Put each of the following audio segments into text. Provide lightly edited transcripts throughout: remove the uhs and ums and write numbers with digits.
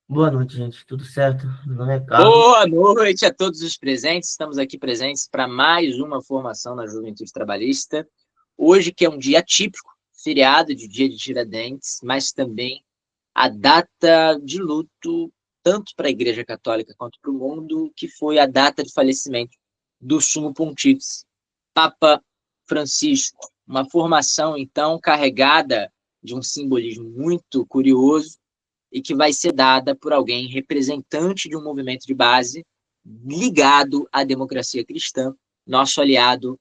Boa noite, gente. Tudo certo? Meu nome é Carlos. Boa noite a todos os presentes. Estamos aqui presentes para mais uma formação na Juventude Trabalhista. Hoje, que é um dia típico, feriado de Dia de Tiradentes, mas também a data de luto, tanto para a Igreja Católica quanto para o mundo, que foi a data de falecimento do Sumo Pontífice, Papa Francisco. Uma formação, então, carregada de um simbolismo muito curioso, e que vai ser dada por alguém representante de um movimento de base ligado à democracia cristã, nosso aliado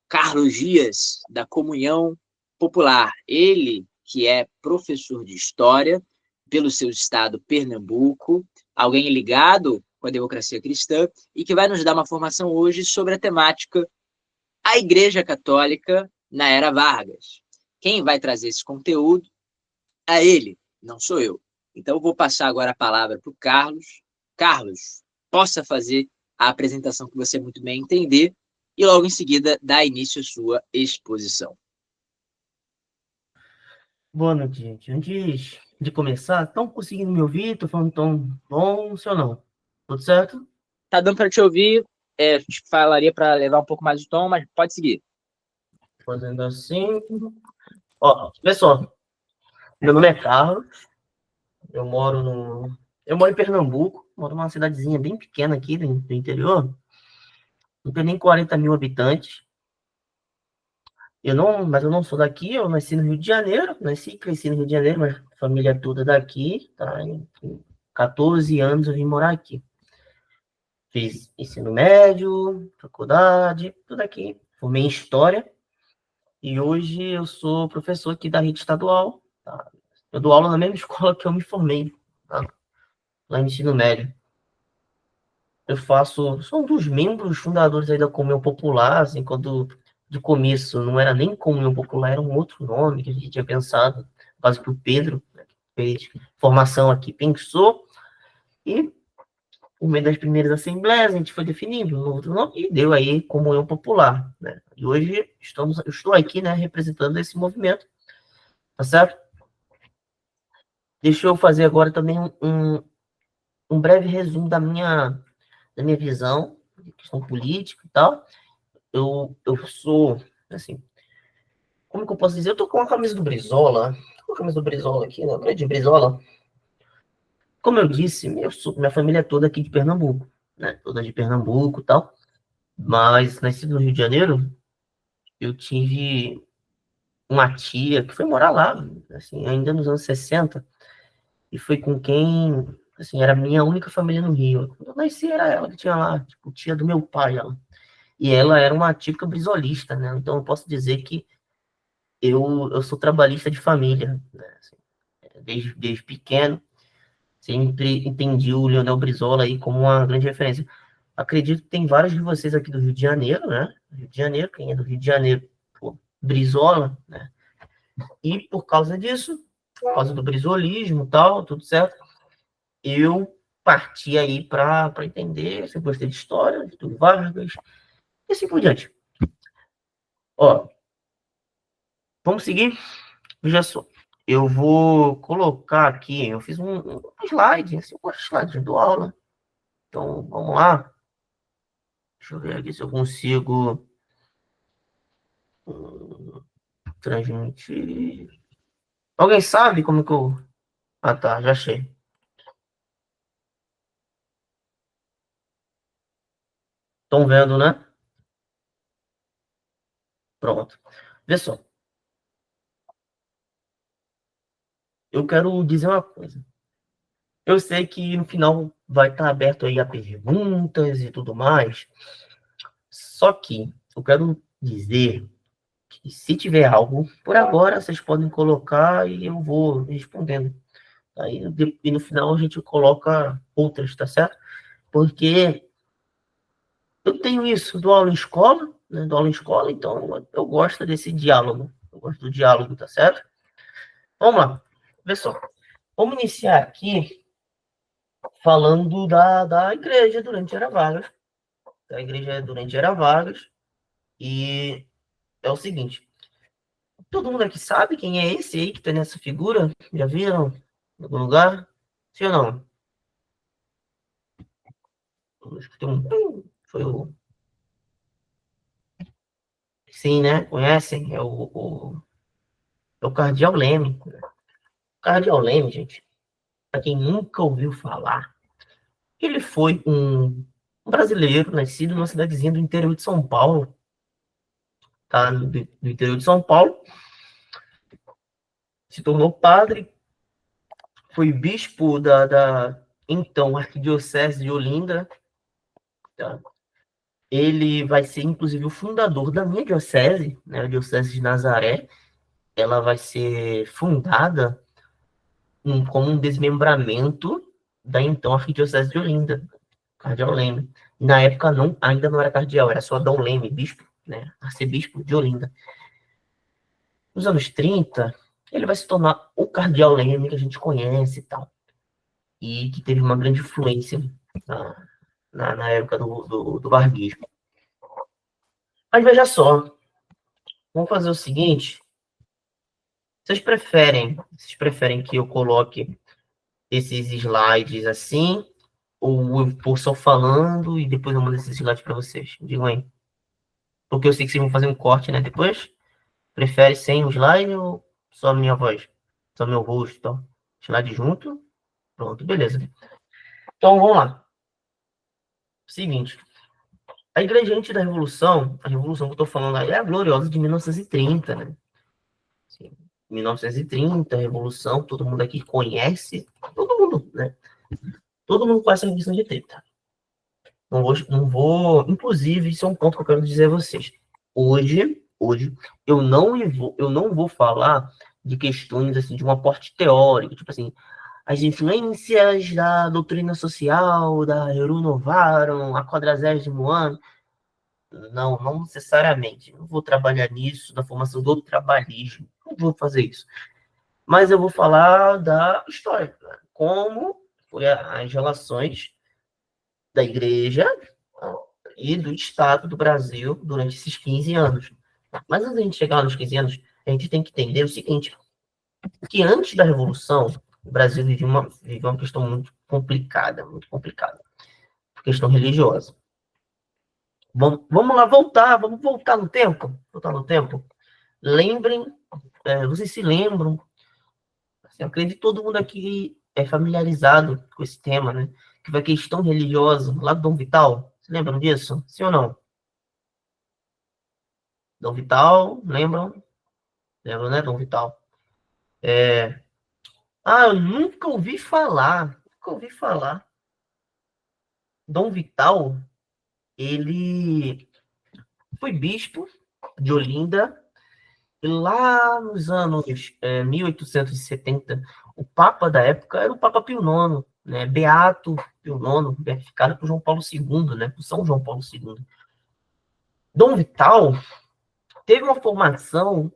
Carlos Dias, da Comunhão Popular. Ele, que é professor de História pelo seu estado, Pernambuco, alguém ligado com a democracia cristã e que vai nos dar uma formação hoje sobre a temática a Igreja Católica na Era Vargas. Quem vai trazer esse conteúdo é ele, não sou eu. Então, eu vou passar agora a palavra para o Carlos. Carlos, possa fazer a apresentação que você muito bem entender e logo em seguida dar início à sua exposição. Boa noite, gente. Antes de começar, estão conseguindo me ouvir? Estou falando tão bom, se ou não? Tudo certo? Tá dando para te ouvir? Te falaria para levar um pouco mais o tom, mas pode seguir. Fazendo assim. Ó, pessoal, meu nome é Carlos. Eu moro no... Eu moro em Pernambuco. Moro numa cidadezinha bem pequena aqui do interior. Não tem nem 40 mil habitantes. Mas eu não sou daqui. Eu nasci no Rio de Janeiro. Nasci e cresci no Rio de Janeiro, mas a família toda daqui. Tá? Em 14 anos eu vim morar aqui. Fiz ensino médio, faculdade, tudo aqui. Formei em História e hoje eu sou professor aqui da rede estadual. Tá? Eu dou aula na mesma escola que eu me formei, tá? Lá no ensino médio. Sou um dos membros fundadores aí da Comunhão Popular, assim, quando de começo não era nem Comunhão Popular, era um outro nome que a gente tinha pensado, quase que o Pedro, né, que fez formação aqui, pensou, e por meio das primeiras assembleias, a gente foi definindo um outro nome e deu aí Comunhão Popular, né? E hoje eu estou aqui, né, representando esse movimento, tá certo? Deixa eu fazer agora também um breve resumo da minha visão de questão política e tal. Eu sou, assim, como que eu posso dizer? Eu tô com a camisa do Brizola, tô com a camisa do Brizola aqui, né? Grande Brizola. Como eu disse, minha família é toda aqui de Pernambuco, né? Toda de Pernambuco e tal. Mas nascido no Rio de Janeiro, eu tive uma tia que foi morar lá, assim, ainda nos anos 60, e foi com quem, assim, era a minha única família no Rio. Quando eu nasci, era ela que tinha lá, tipo, tia do meu pai, ela. E ela era uma típica brisolista, né? Então eu posso dizer que eu sou trabalhista de família, né? Assim, desde pequeno, sempre entendi o Leonel Brizola aí como uma grande referência. Acredito que tem vários de vocês aqui do Rio de Janeiro, né? Rio de Janeiro, quem é do Rio de Janeiro, pô, Brizola, né? E por causa disso, por causa do brisolismo e tal, tudo certo, eu parti aí para entender, eu sempre gostei de história, de tudo Vargas, e assim por diante. Ó, vamos seguir? Veja só. Eu vou colocar aqui, eu fiz um slide, assim, um slide do aula. Então, vamos lá. Deixa eu ver aqui se eu consigo transmitir. Alguém sabe como que eu... Ah, tá, já achei. Estão vendo, né? Pronto. Vê só. Eu quero dizer uma coisa. Eu sei que no final vai estar aberto aí a perguntas e tudo mais. Só que eu quero dizer que se tiver algo, por agora vocês podem colocar e eu vou respondendo. Aí e no final a gente coloca outras, tá certo? Porque eu tenho isso, dou aula em escola, né? Dou aula em escola, então eu gosto desse diálogo. Eu gosto do diálogo, tá certo? Vamos lá. Vê só. Vamos iniciar aqui falando da igreja durante a Era Vargas. A igreja durante a Era Vargas. E é o seguinte: todo mundo aqui sabe quem é esse aí que tá nessa figura? Já viram em algum lugar? Sim ou não? Acho que tem um. Foi o. Sim, né? Conhecem? É o Cardeal Leme. O Cardeal Leme, gente, para quem nunca ouviu falar, ele foi um brasileiro nascido numa cidadezinha do interior de São Paulo, tá? Do interior de São Paulo, se tornou padre, foi bispo da então Arquidiocese de Olinda, tá? Ele vai ser, inclusive, o fundador da minha diocese, né, a Diocese de Nazaré. Ela vai ser fundada como um desmembramento da então Arquidiocese de Olinda, Cardeal Leme. Na época, ainda não era cardeal, era só Dom Leme, bispo, né, arcebispo de Olinda. Nos anos 30, ele vai se tornar o Cardeal Leme que a gente conhece e tal, e que teve uma grande influência na época do varguismo. Mas veja só, vamos fazer o seguinte: vocês preferem que eu coloque esses slides assim, ou eu vou só falando e depois eu mando esses slides para vocês? Digam aí. Porque eu sei que vocês vão fazer um corte, né, depois. Prefere sem o slide ou só a minha voz? Só meu rosto, então. Slide junto. Pronto, beleza. Então, vamos lá. Seguinte. A Igreja antes da Revolução, a Revolução que eu estou falando aí é a gloriosa de 1930, né? Assim, 1930, Revolução, todo mundo aqui conhece. Todo mundo, né? Todo mundo conhece a Revolução de 30. Não vou, inclusive, isso é um ponto que eu quero dizer a vocês. Hoje, eu não vou falar de questões assim de um aporte teórico, tipo assim, as influências da doutrina social, da Rerum Novarum, a 40º ano. Não necessariamente. Não vou trabalhar nisso, na formação do trabalhismo. Não vou fazer isso. Mas eu vou falar da história, como foi as relações da igreja e do Estado do Brasil durante esses 15 anos. Mas antes de a gente chegar nos 15 anos, a gente tem que entender o seguinte, que antes da Revolução, o Brasil vivia uma questão muito complicada, questão religiosa. Vamos lá, vamos voltar no tempo? Voltar no tempo? Lembrem, vocês se lembram, assim, eu acredito que todo mundo aqui é familiarizado com esse tema, né? Que foi a questão religiosa lá do Dom Vital. Vocês lembram disso? Sim ou não? Dom Vital, lembram? Lembram, né, Dom Vital? Eu nunca ouvi falar. Nunca ouvi falar. Dom Vital, ele foi bispo de Olinda. E lá nos anos 1870, o Papa da época era o Papa Pio IX, né? Beato Pio IX, beatificado por João Paulo II, né? Por São João Paulo II. Dom Vital teve uma formação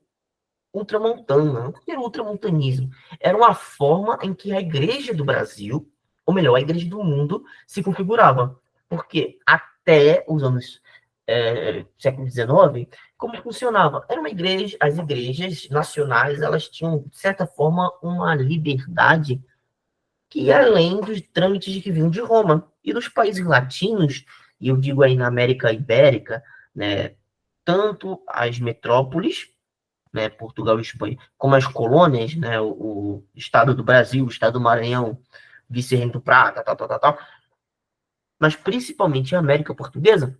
ultramontana. O que era o ultramontanismo? Era uma forma em que a igreja do Brasil, ou melhor, a igreja do mundo, se configurava. Porque até os anos século XIX, como funcionava? Era uma igreja, as igrejas nacionais, elas tinham, de certa forma, uma liberdade que ia além dos trâmites que vinham de Roma. E dos países latinos, e eu digo aí na América Ibérica, né, tanto as metrópoles, né, Portugal e Espanha, como as colônias, né, o Estado do Brasil, o Estado do Maranhão, Vice-Reino do Prata, tal, mas principalmente a América Portuguesa,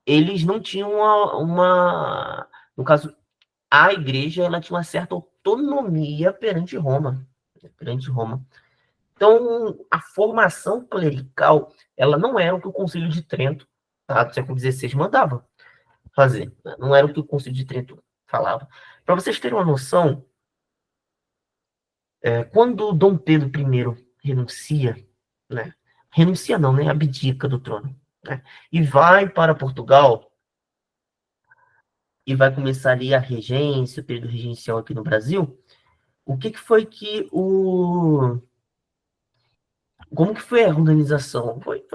eles não tinham no caso, a igreja, ela tinha uma certa autonomia perante Roma. Então, a formação clerical, ela não era o que o Concílio de Trento, tá, do século XVI, mandava fazer. Não era o que o Concílio de Trento falava. Para vocês terem uma noção, quando Dom Pedro I renuncia, né? Renuncia não, né? Abdica do trono, né? E vai para Portugal e vai começar ali a regência, o período regencial aqui no Brasil. O que foi que como que foi a organização? Foi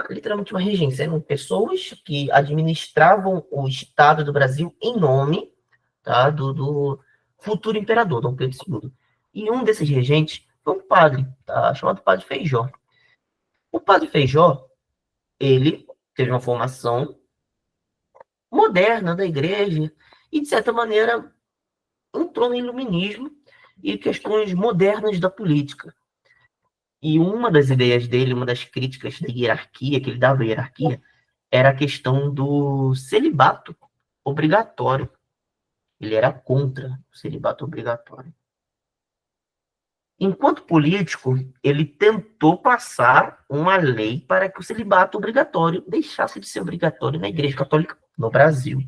literalmente uma regência. Eram pessoas que administravam o Estado do Brasil em nome, tá, do futuro imperador, Dom Pedro II. E um desses regentes foi um padre, tá, chamado Padre Feijó. O Padre Feijó, ele teve uma formação moderna da igreja e, de certa maneira, entrou no iluminismo e questões modernas da política. E uma das ideias dele, uma das críticas da hierarquia, que ele dava à hierarquia, era a questão do celibato obrigatório. Ele era contra o celibato obrigatório. Enquanto político, ele tentou passar uma lei para que o celibato obrigatório deixasse de ser obrigatório na Igreja Católica no Brasil.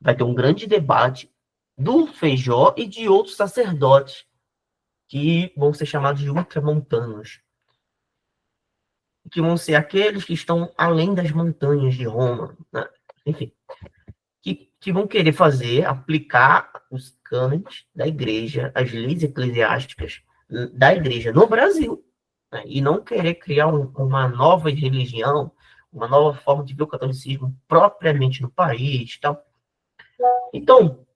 Vai ter um grande debate do Feijó e de outros sacerdotes que vão ser chamados de ultramontanos, que vão ser aqueles que estão além das montanhas de Roma, né? Enfim, que vão querer fazer, aplicar os cânones da igreja, as leis eclesiásticas da igreja no Brasil, né? E não querer criar uma nova religião, uma nova forma de ver o catolicismo propriamente no país, tal. Então,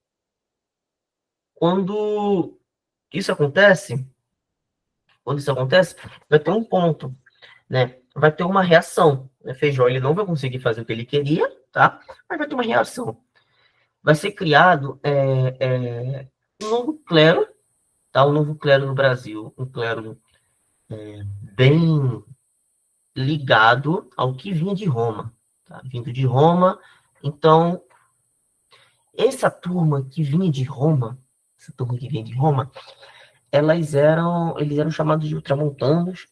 quando isso acontece, vai ter um ponto, né? Vai ter uma reação. Né? Feijó ele não vai conseguir fazer o que ele queria, tá? Mas vai ter uma reação. Vai ser criado um novo clero, tá? Um novo clero no Brasil, um clero bem ligado ao que vinha de Roma, tá? Vindo de Roma. Então, essa turma que vinha de Roma, eles eram chamados de ultramontanos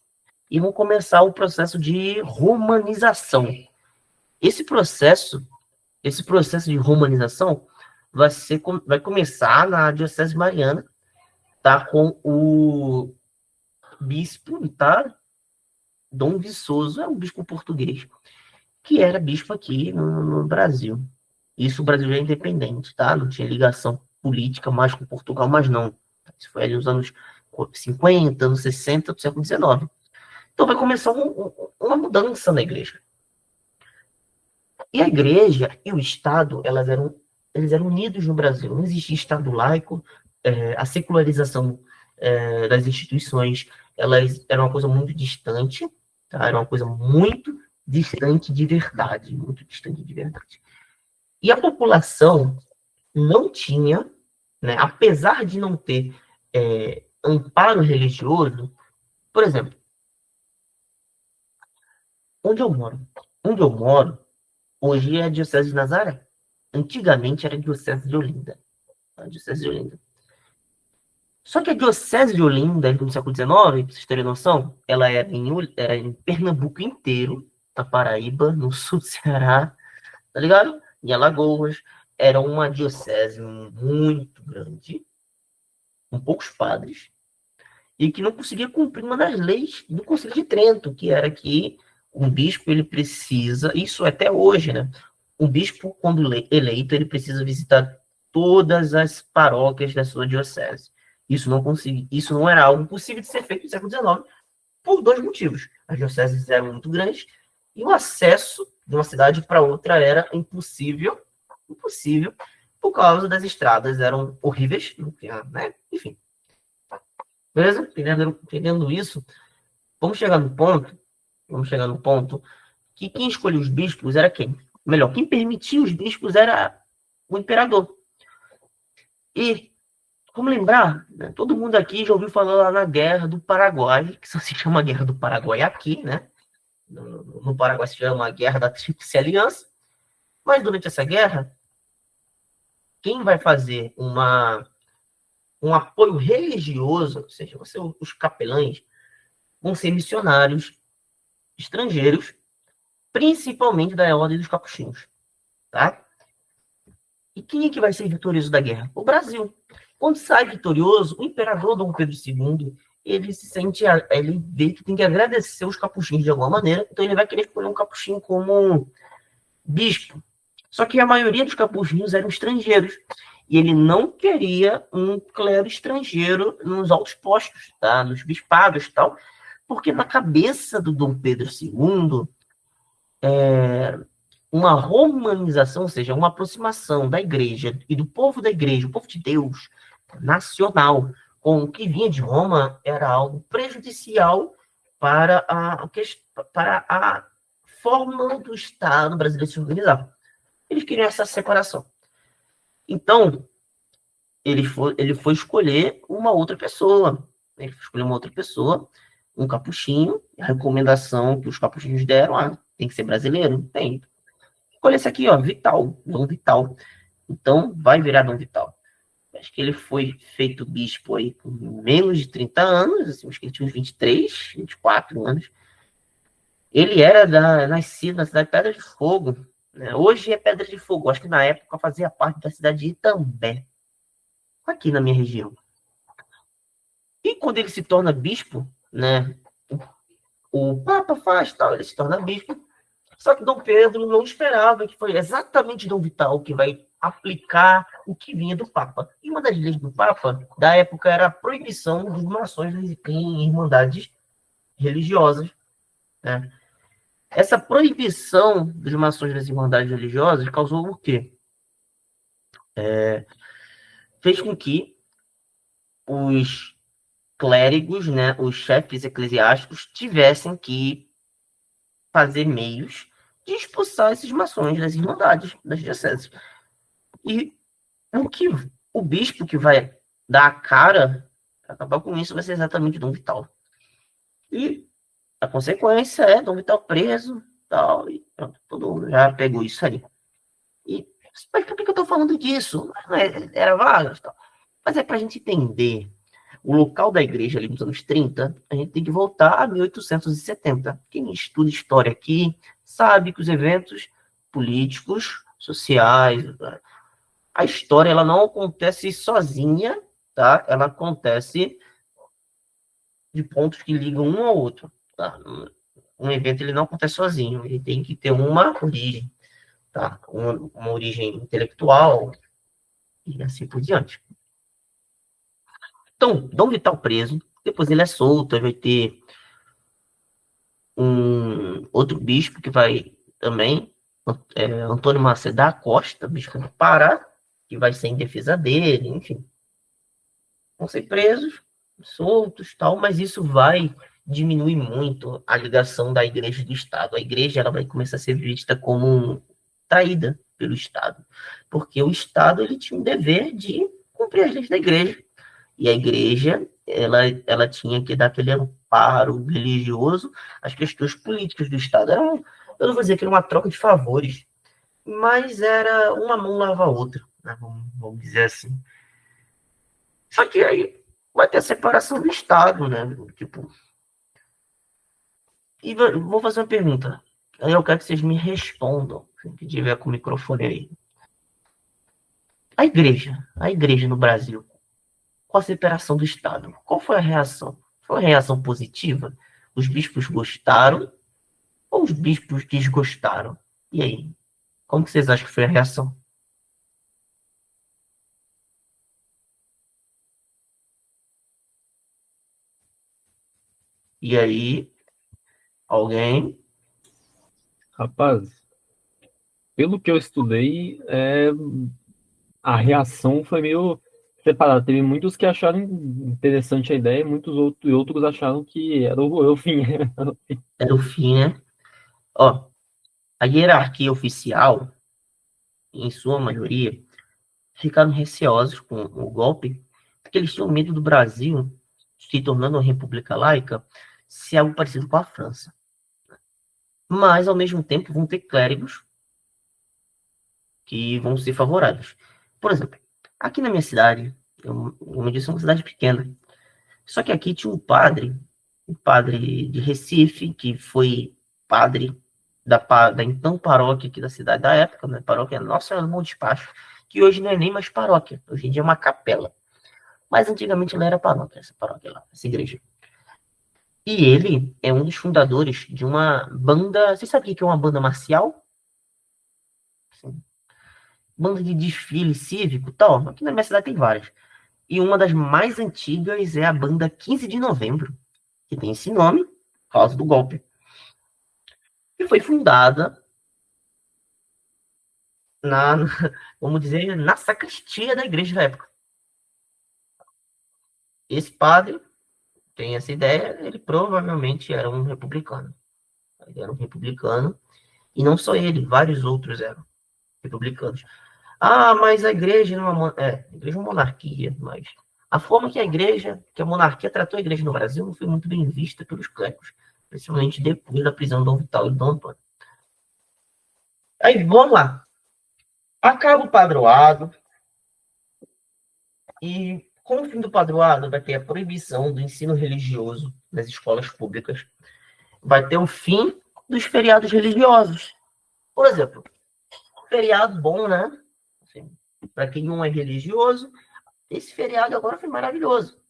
e vão começar o processo de romanização. Esse processo de romanização vai começar na Diocese Mariana, tá? Com o bispo, tá? Dom Viçoso, é um bispo português, que era bispo aqui no Brasil. Isso o Brasil já é independente, tá? Não tinha ligação política mais com Portugal, mas não. Isso foi ali nos anos 50, anos 60 do século XIX. Então vai começar uma mudança na igreja. E a igreja e o Estado, eles eram unidos no Brasil. Não existia Estado laico, a secularização das instituições, elas eram uma coisa muito distante, tá? Era uma coisa muito distante de verdade, muito distante de verdade. E a população não tinha, né, apesar de não ter amparo religioso, por exemplo, onde eu moro, hoje é a Diocese de Nazaré. Antigamente era a Diocese de Olinda. A Diocese de Olinda. Só que a Diocese de Olinda, no século XIX, para vocês terem noção, ela era em Pernambuco inteiro, na Paraíba, no sul do Ceará, tá ligado? Em Alagoas. Era uma diocese muito grande, com poucos padres, e que não conseguia cumprir uma das leis do Concílio de Trento, que era que um bispo, ele precisa, isso até hoje, né? Um bispo, quando eleito, ele precisa visitar todas as paróquias da sua diocese. Isso não era algo possível de ser feito no século XIX, por dois motivos. As dioceses eram muito grandes e o acesso de uma cidade para outra era impossível, por causa das estradas, eram horríveis, né? Enfim. Beleza? Entendendo isso, vamos chegar no ponto que quem escolheu os bispos era quem? Melhor, quem permitia os bispos era o imperador. E, vamos lembrar, né, todo mundo aqui já ouviu falar lá na Guerra do Paraguai, que só se chama Guerra do Paraguai aqui, né? No Paraguai se chama Guerra da Tríplice Aliança. Mas durante essa guerra, quem vai fazer um apoio religioso, ou seja, os capelães, vão ser missionários estrangeiros, principalmente da Ordem dos Capuchinhos, tá? E quem é que vai ser vitorioso da guerra? O Brasil. Quando sai vitorioso, o imperador Dom Pedro II, ele vê que tem que agradecer os capuchinhos de alguma maneira, então ele vai querer escolher um capuchinho como bispo. Só que a maioria dos capuchinhos eram estrangeiros, e ele não queria um clero estrangeiro nos altos postos, tá? Nos bispados e tal, porque na cabeça do Dom Pedro II, uma romanização, ou seja, uma aproximação da igreja e do povo da igreja, o povo de Deus, nacional, com o que vinha de Roma, era algo prejudicial para a forma do Estado brasileiro se organizar. Eles queriam essa separação. Então, ele foi escolher uma outra pessoa. Ele foi escolher uma outra pessoa, um capuchinho. A recomendação que os capuchinhos deram, tem que ser brasileiro? Tem. Escolha esse aqui, ó, Vital, Dom Vital. Então, vai virar Dom Vital. Acho que ele foi feito bispo aí com menos de 30 anos, assim, acho que ele tinha uns 23, 24 anos. Ele era nascido na cidade de Pedra de Fogo, né? Hoje é Pedra de Fogo, acho que na época fazia parte da cidade de Itambé, aqui na minha região. E quando ele se torna bispo, né, o Papa faz tal, ele se torna bispo. Só que Dom Pedro não esperava que foi exatamente Dom Vital que vai aplicar o que vinha do Papa. E uma das leis do Papa, da época, era a proibição de doações em irmandades religiosas, né? Essa proibição de doações das irmandades religiosas causou o quê? Fez com que os clérigos, né, os chefes eclesiásticos, tivessem que fazer meios de expulsar esses maçons das irmandades, das dioceses. E o bispo que vai dar a cara para acabar com isso vai ser exatamente Dom Vital. E a consequência é Dom Vital preso, tal, e pronto, todo mundo já pegou isso ali. E, mas por que eu estou falando disso? Era Vargas, tal. Mas é para a gente entender o local da igreja ali nos anos 30, a gente tem que voltar a 1870. Quem estuda história aqui sabe que os eventos políticos, sociais, a história ela não acontece sozinha, tá? Ela acontece de pontos que ligam um ao outro, tá? Um evento ele não acontece sozinho, ele tem que ter uma origem, tá? Uma origem intelectual e assim por diante. Então, Dom Vital preso, depois ele é solto, vai ter um outro bispo que vai também, Antônio Macedo da Costa, bispo do Pará, que vai ser em defesa dele, enfim. Vão ser presos, soltos, tal, mas isso vai diminuir muito a ligação da igreja e do Estado. A igreja ela vai começar a ser vista como traída pelo Estado, porque o Estado ele tinha um dever de cumprir as leis da igreja. E a igreja, ela tinha que dar aquele amparo religioso às questões políticas do Estado. Eu não vou dizer que era uma troca de favores, mas era uma mão lava a outra, né? Vamos dizer assim. Só que aí vai ter a separação do Estado, né? Tipo, e vou fazer uma pergunta. Aí eu quero que vocês me respondam, se tiver com o microfone aí. A igreja no Brasil, com a separação do Estado, qual foi a reação? Foi uma reação positiva? Os bispos gostaram ou os bispos desgostaram? E aí? Como que vocês acham que foi a reação? E aí, alguém? Rapaz, pelo que eu estudei, a reação foi meio separada. Teve muitos que acharam interessante a ideia, e outros acharam que era o fim. Era o fim, né? Ó, a hierarquia oficial, em sua maioria, ficaram receosos com o golpe, porque eles tinham medo do Brasil se tornando uma república laica, ser algo parecido com a França. Mas, ao mesmo tempo, vão ter clérigos que vão ser favoráveis. Por exemplo, aqui na minha cidade, como eu disse, é uma cidade pequena. Só que aqui tinha um padre de Recife, que foi padre da então paróquia aqui da cidade da época, né? Paróquia Nossa Senhora do Bom Despacho, que hoje não é nem mais paróquia, hoje em dia é uma capela. Mas antigamente ela era paróquia, essa paróquia lá, essa igreja. E ele é um dos fundadores de uma banda. Você sabe o que é uma banda marcial? Sim. Banda de desfile cívico e tal. Aqui na minha cidade tem várias. E uma das mais antigas é a banda 15 de Novembro, que tem esse nome por causa do golpe. E foi fundada na, vamos dizer, na sacristia da igreja da época. Esse padre tem essa ideia, ele provavelmente era um republicano. Ele era um republicano, e não só ele, vários outros eram republicanos. Ah, mas a igreja não é uma, a igreja é uma monarquia, mas a forma que que a monarquia tratou a igreja no Brasil não foi muito bem vista pelos clérigos, principalmente depois da prisão do Dom Vital e do Dom Antônio. Aí, vamos lá. Acaba o padroado, e com o fim do padroado vai ter a proibição do ensino religioso nas escolas públicas. Vai ter o fim dos feriados religiosos. Por exemplo, feriado bom, né? Assim, para quem não é religioso, esse feriado agora foi maravilhoso.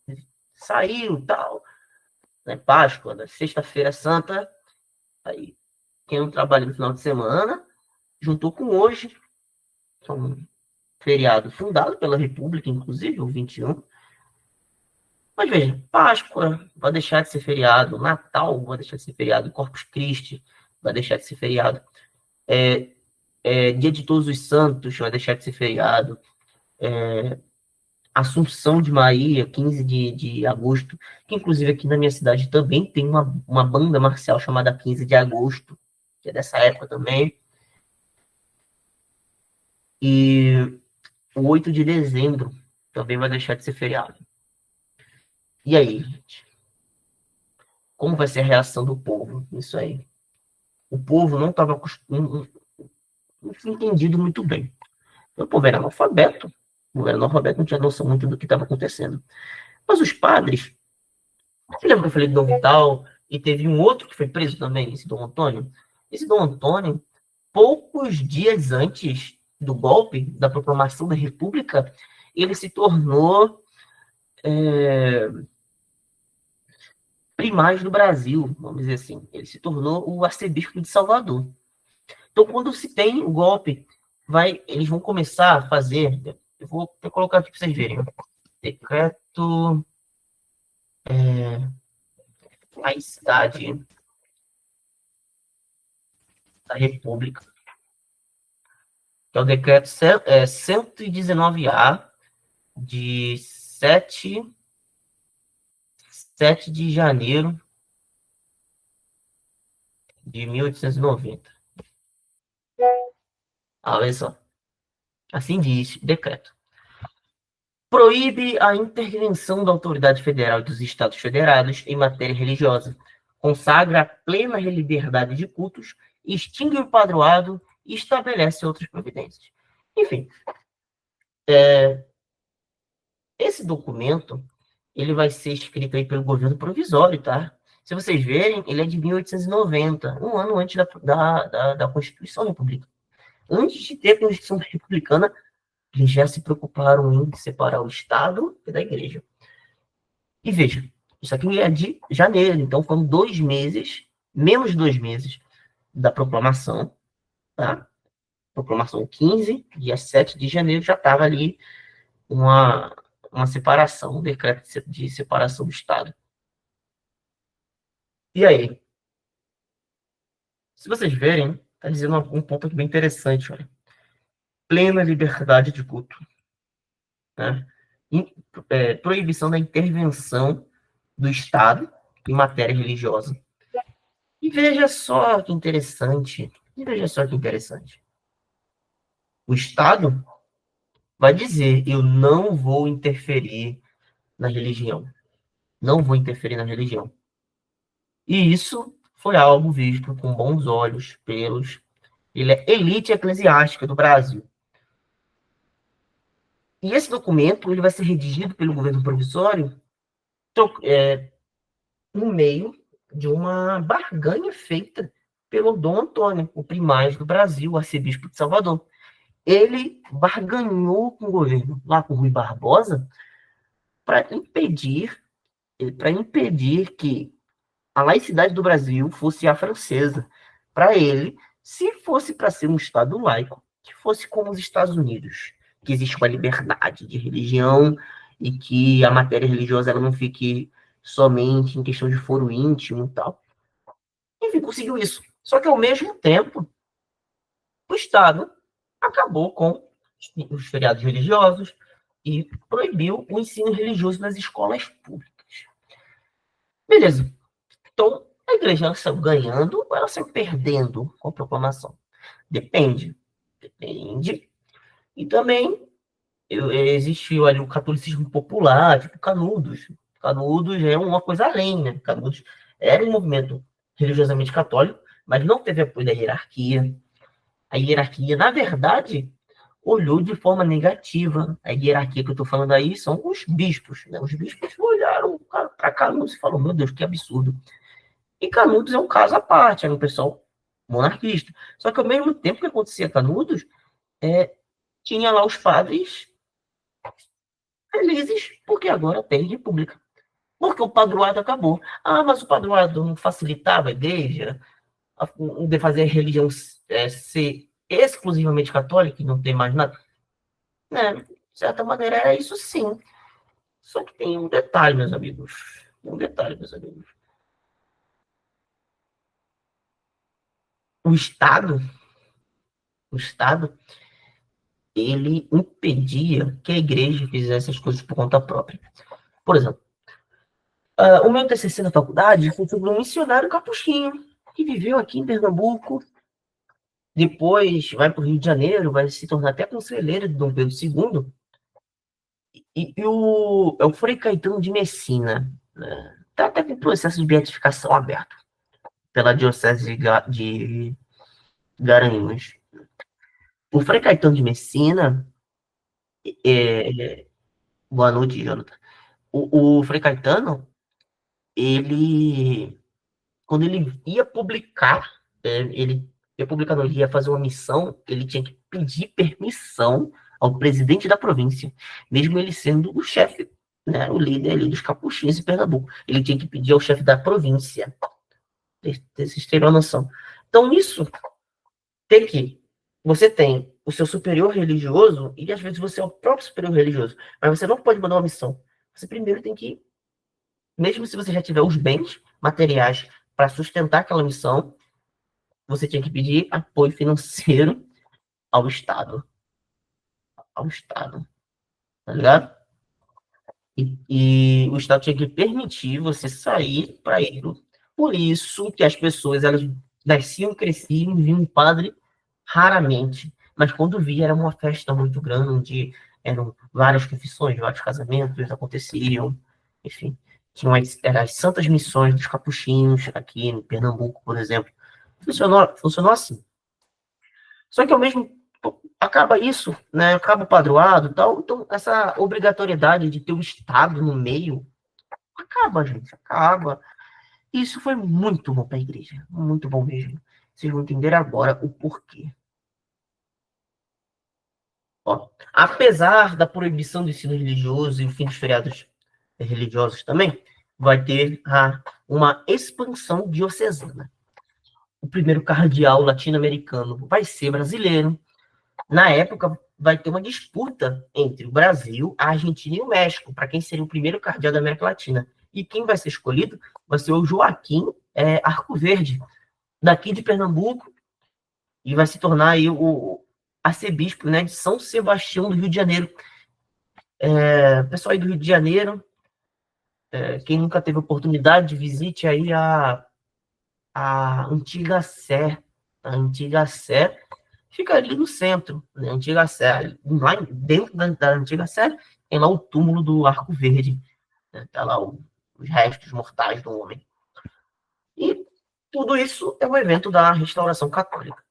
Saiu, tal, né? Páscoa, né? Sexta-feira Santa, aí quem não trabalha no final de semana, juntou com hoje, que é um feriado fundado pela República, inclusive, o 21. Mas veja, Páscoa vai deixar de ser feriado, Natal vai deixar de ser feriado, Corpus Christi vai deixar de ser feriado, Dia de Todos os Santos vai deixar de ser feriado, Assunção de Maria, 15 de agosto, que inclusive aqui na minha cidade também tem uma banda marcial chamada 15 de agosto, que é dessa época também. E o 8 de dezembro também vai deixar de ser feriado. E aí, gente? Como vai ser a reação do povo nisso aí? O povo não estava não tinha entendido muito bem. O povo era analfabeto. O povo era analfabeto, não tinha noção muito do que estava acontecendo. Mas os padres, você lembra que eu falei do Dom Vital? E teve um outro que foi preso também, esse Dom Antônio? Esse Dom Antônio, poucos dias antes do golpe, da proclamação da República, ele se tornou primaz do Brasil, vamos dizer assim. Ele se tornou o arcebispo de Salvador. Então, quando se tem o golpe, eles vão começar a fazer. Eu vou colocar aqui para vocês verem. Decreto Laicidade da República, que é o decreto 119A, de 7 de janeiro de 1890. Olha só. Assim diz o decreto. Proíbe a intervenção da autoridade federal e dos Estados Federados em matéria religiosa. Consagra a plena liberdade de cultos, extingue o padroado e estabelece outras providências. Enfim, esse documento ele vai ser escrito aí pelo governo provisório, tá? Se vocês verem, ele é de 1890, um ano antes da Constituição Republicana. Antes de ter a Constituição Republicana, eles já se preocuparam em separar o Estado da Igreja. E veja, isso aqui é de janeiro, então foram 2 meses, menos de 2 meses da proclamação, tá? Proclamação 15, dia 7 de janeiro, já estava ali uma separação, um decreto de separação do Estado. E aí? Se vocês verem, está dizendo um ponto aqui bem interessante, olha. Plena liberdade de culto, né? Proibição da intervenção do Estado em matéria religiosa. E veja só que interessante. O Estado vai dizer, eu não vou interferir na religião. Não vou interferir na religião. E isso foi algo visto com bons olhos pelos elite eclesiástica do Brasil. E esse documento ele vai ser redigido pelo governo provisório no meio de uma barganha feita pelo Dom Antônio, o primaz do Brasil, o arcebispo de Salvador. Ele barganhou com o governo, lá com o Rui Barbosa, para impedir que a laicidade do Brasil fosse a francesa. Para ele, se fosse para ser um Estado laico, que fosse como os Estados Unidos, que existe uma liberdade de religião e que a matéria religiosa ela não fique somente em questão de foro íntimo e tal. Enfim, conseguiu isso. Só que, ao mesmo tempo, o Estado acabou com os feriados religiosos e proibiu o ensino religioso nas escolas públicas. Beleza. Então, é igreja ela saiu ganhando ou ela saiu perdendo com a proclamação? Depende. Depende. E também existiu ali o catolicismo popular, tipo Canudos. Canudos é uma coisa além, né? Canudos era um movimento religiosamente católico, mas não teve apoio da hierarquia. A hierarquia, na verdade, olhou de forma negativa. A hierarquia que eu estou falando aí são os bispos, né? Os bispos olharam para Canudos e falaram, meu Deus, que absurdo. E Canudos é um caso à parte, era um pessoal monarquista. Só que ao mesmo tempo que acontecia Canudos, tinha lá os padres felizes, porque agora tem república. Porque o padroado acabou. Ah, mas o padroado não facilitava a igreja de fazer a religião ser exclusivamente católica e não ter mais nada? De certa maneira era isso sim. Só que tem um detalhe, meus amigos. Um detalhe, meus amigos. O Estado, ele impedia que a igreja fizesse as coisas por conta própria. Por exemplo, o meu TCC na faculdade foi sobre um missionário capuchinho que viveu aqui em Pernambuco, depois vai para o Rio de Janeiro, vai se tornar até conselheiro de Dom Pedro II, e é o Frei Caetano de Messina, né? Está até com processo de beatificação aberto pela Diocese de Garanhuns. O Frei Caetano de Messina, boa noite, Jonathan. O Frei Caetano, quando ele ia publicar, não, ele ia fazer uma missão, ele tinha que pedir permissão ao presidente da província, mesmo ele sendo o chefe, né, o líder ali dos capuchinhos em Pernambuco. Ele tinha que pedir ao chefe da província. Vocês terem uma noção. Então, isso tem que... Você tem o seu superior religioso, e às vezes você é o próprio superior religioso, mas você não pode mandar uma missão. Você primeiro tem que, mesmo se você já tiver os bens materiais para sustentar aquela missão, você tinha que pedir apoio financeiro ao Estado. Ao Estado. Tá ligado? E o Estado tinha que permitir você sair para ir. Por isso que as pessoas, elas nasciam, cresciam, viam um padre raramente. Mas quando via, era uma festa muito grande, eram várias confissões, vários casamentos aconteciam, enfim. Tinham as santas missões dos capuchinhos, aqui em Pernambuco, por exemplo. Funcionou assim. Só que ao mesmo acaba isso, né? Acaba o padroado e tal. Então, essa obrigatoriedade de ter o Estado no meio acaba, gente. Acaba. E isso foi muito bom para a igreja. Muito bom mesmo. Vocês vão entender agora o porquê. Ó, apesar da proibição do ensino religioso e o fim dos feriados religiosos também, vai ter uma expansão diocesana. O primeiro cardeal latino-americano vai ser brasileiro. Na época, vai ter uma disputa entre o Brasil, a Argentina e o México, para quem seria o primeiro cardeal da América Latina. E quem vai ser escolhido vai ser o Joaquim Arcoverde, daqui de Pernambuco, e vai se tornar aí o arcebispo, né, de São Sebastião do Rio de Janeiro. Pessoal aí do Rio de Janeiro, quem nunca teve oportunidade, visite aí a antiga Sé. A antiga Sé fica ali no centro, né? Antiga Sé. Lá dentro da antiga Sé tem lá o túmulo do Arco Verde. Né? Tá lá os restos mortais do homem. E tudo isso é um evento da restauração católica.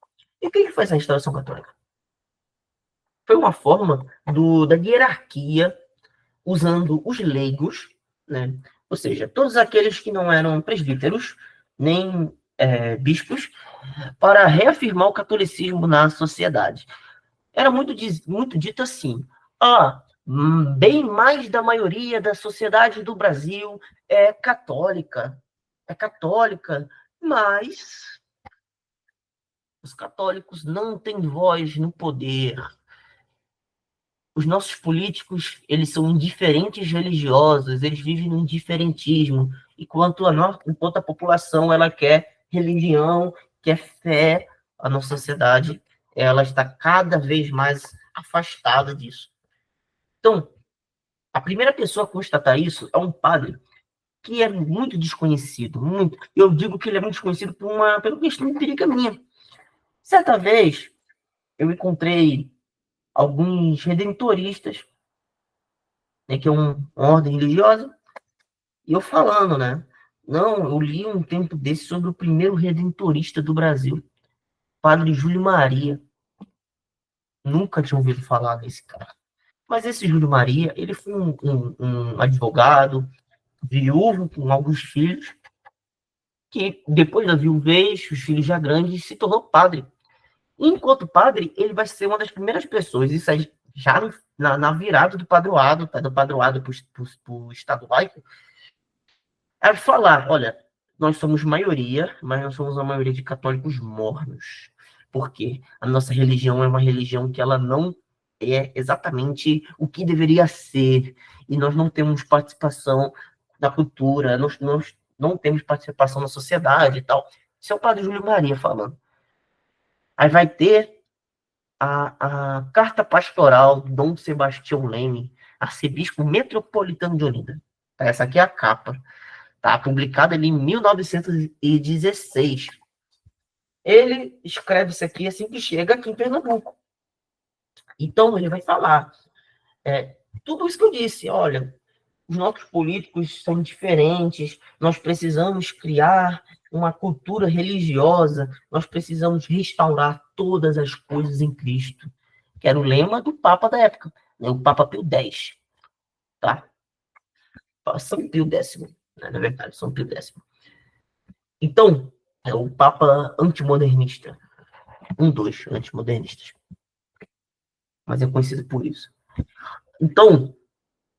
E quem foi essa restauração católica? Foi uma forma da hierarquia, usando os leigos, né? Ou seja, todos aqueles que não eram presbíteros, nem bispos, para reafirmar o catolicismo na sociedade. Era muito dito assim, bem mais da maioria da sociedade do Brasil é católica, mas os católicos não têm voz no poder. Os nossos políticos, eles são indiferentes religiosos, eles vivem no indiferentismo, enquanto a população, ela quer religião, quer fé, a nossa sociedade, ela está cada vez mais afastada disso. Então, a primeira pessoa a constatar isso é um padre que é muito desconhecido, muito. Eu digo que ele é muito desconhecido pela questão empírica minha. Certa vez, eu encontrei alguns redentoristas, né, que é uma ordem religiosa, e eu falando, né? Não, eu li um tempo desse sobre o primeiro redentorista do Brasil, Padre Júlio Maria. Nunca tinha ouvido falar desse cara. Mas esse Júlio Maria, ele foi um advogado, viúvo, com alguns filhos, que depois da viuvez, os filhos já grandes, se tornou padre. E, enquanto padre, ele vai ser uma das primeiras pessoas, isso aí já na virada do padroado, tá? Do padroado para o Estado laico, é falar, olha, nós somos maioria, mas nós somos uma maioria de católicos mornos. Por quê? A nossa religião é uma religião que ela não é exatamente o que deveria ser, e nós não temos participação na cultura, nós não temos participação na sociedade e tal. Isso é o padre Júlio Maria falando. Aí vai ter a carta pastoral de Dom Sebastião Leme, arcebispo metropolitano de Olinda. Essa aqui é a capa. Tá? Publicada ali em 1916. Ele escreve isso aqui assim que chega aqui em Pernambuco. Então, ele vai falar tudo isso que eu disse. Olha, os nossos políticos são diferentes, nós precisamos criar uma cultura religiosa, nós precisamos restaurar todas as coisas em Cristo, que era o lema do Papa da época, né? O Papa Pio X, tá? São Pio X, né? Na verdade, São Pio X. Então, é o Papa antimodernista, dos antimodernistas, mas é conhecido por isso. Então,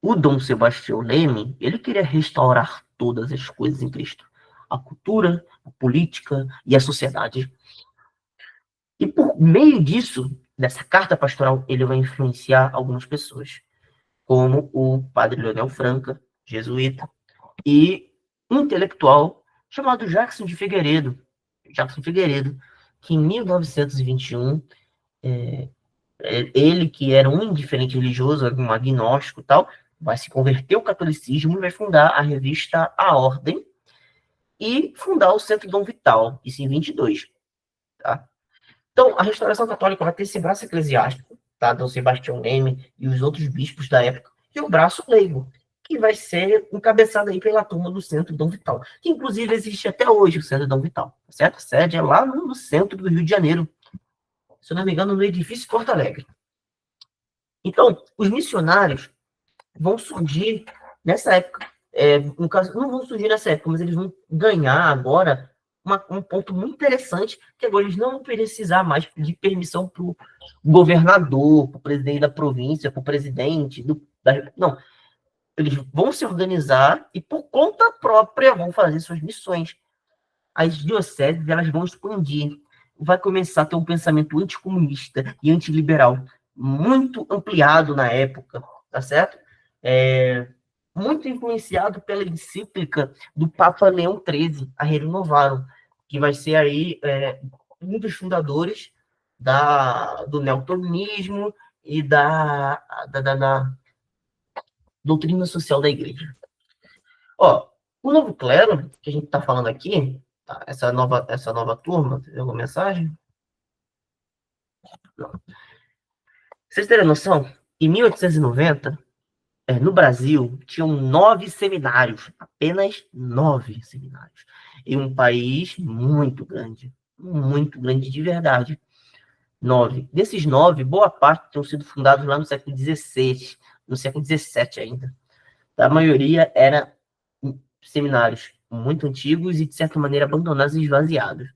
o Dom Sebastião Leme, ele queria restaurar todas as coisas em Cristo. A cultura, a política e a sociedade. E por meio disso, dessa carta pastoral, ele vai influenciar algumas pessoas, como o padre Leonel Franca, jesuíta, e um intelectual chamado Jackson de Figueiredo. Jackson Figueiredo, que em 1921, ele que era um indiferente religioso, um agnóstico e tal, vai se converter ao catolicismo e vai fundar a revista A Ordem e fundar o Centro Dom Vital, isso em 22. Tá? Então, a restauração católica vai ter esse braço eclesiástico, tá? Dom Sebastião Leme e os outros bispos da época, e o braço leigo, que vai ser encabeçado aí pela turma do Centro Dom Vital, que inclusive existe até hoje o Centro Dom Vital, certo? A sede é lá no centro do Rio de Janeiro, se eu não me engano, no edifício Porto Alegre. Então, os missionários vão surgir nessa época. No caso, não vão surgir nessa época, mas eles vão ganhar agora um ponto muito interessante, que agora eles não vão precisar mais pedir permissão para o governador, para o presidente da província, para o presidente. Não. Eles vão se organizar e, por conta própria, vão fazer suas missões. As dioceses elas vão expandir. Vai começar a ter um pensamento anticomunista e antiliberal muito ampliado na época, tá certo? Muito influenciado pela encíclica do Papa Leão XIII, a Rerum Novarum, que vai ser aí um dos fundadores do neoplatonismo e da doutrina social da Igreja. Ó, o novo clero, que a gente está falando aqui, tá? essa nova turma, tem alguma mensagem? Não. Vocês terem noção, em 1890, no Brasil, tinham 9 seminários, apenas 9 seminários, em um país muito grande de verdade. 9. Desses 9, boa parte tinham sido fundados lá no século XVI, no século XVII ainda. A maioria era seminários muito antigos e, de certa maneira, abandonados e esvaziados.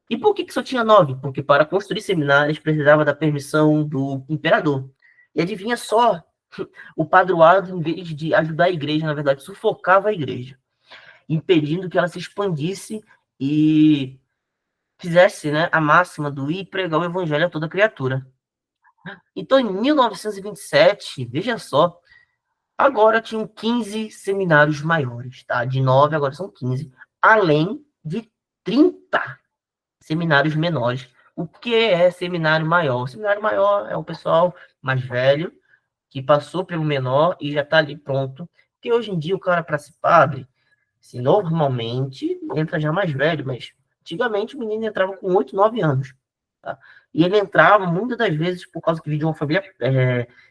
E por que só tinha 9? Porque para construir seminários precisava da permissão do imperador. E adivinha só, o padroado, em vez de ajudar a igreja, na verdade, sufocava a igreja, impedindo que ela se expandisse e fizesse, né, a máxima do ir pregar o evangelho a toda criatura. Então, em 1927, veja só, agora tinham 15 seminários maiores, tá? De 9 agora são 15, além de 30 seminários menores. O que é seminário maior? O seminário maior é o pessoal mais velho, que passou pelo menor e já está ali pronto, Porque hoje em dia o cara, para ser padre, assim, normalmente entra já mais velho, mas antigamente o menino entrava com 8, 9 anos. Tá? E ele entrava muitas das vezes por causa que vinha de uma família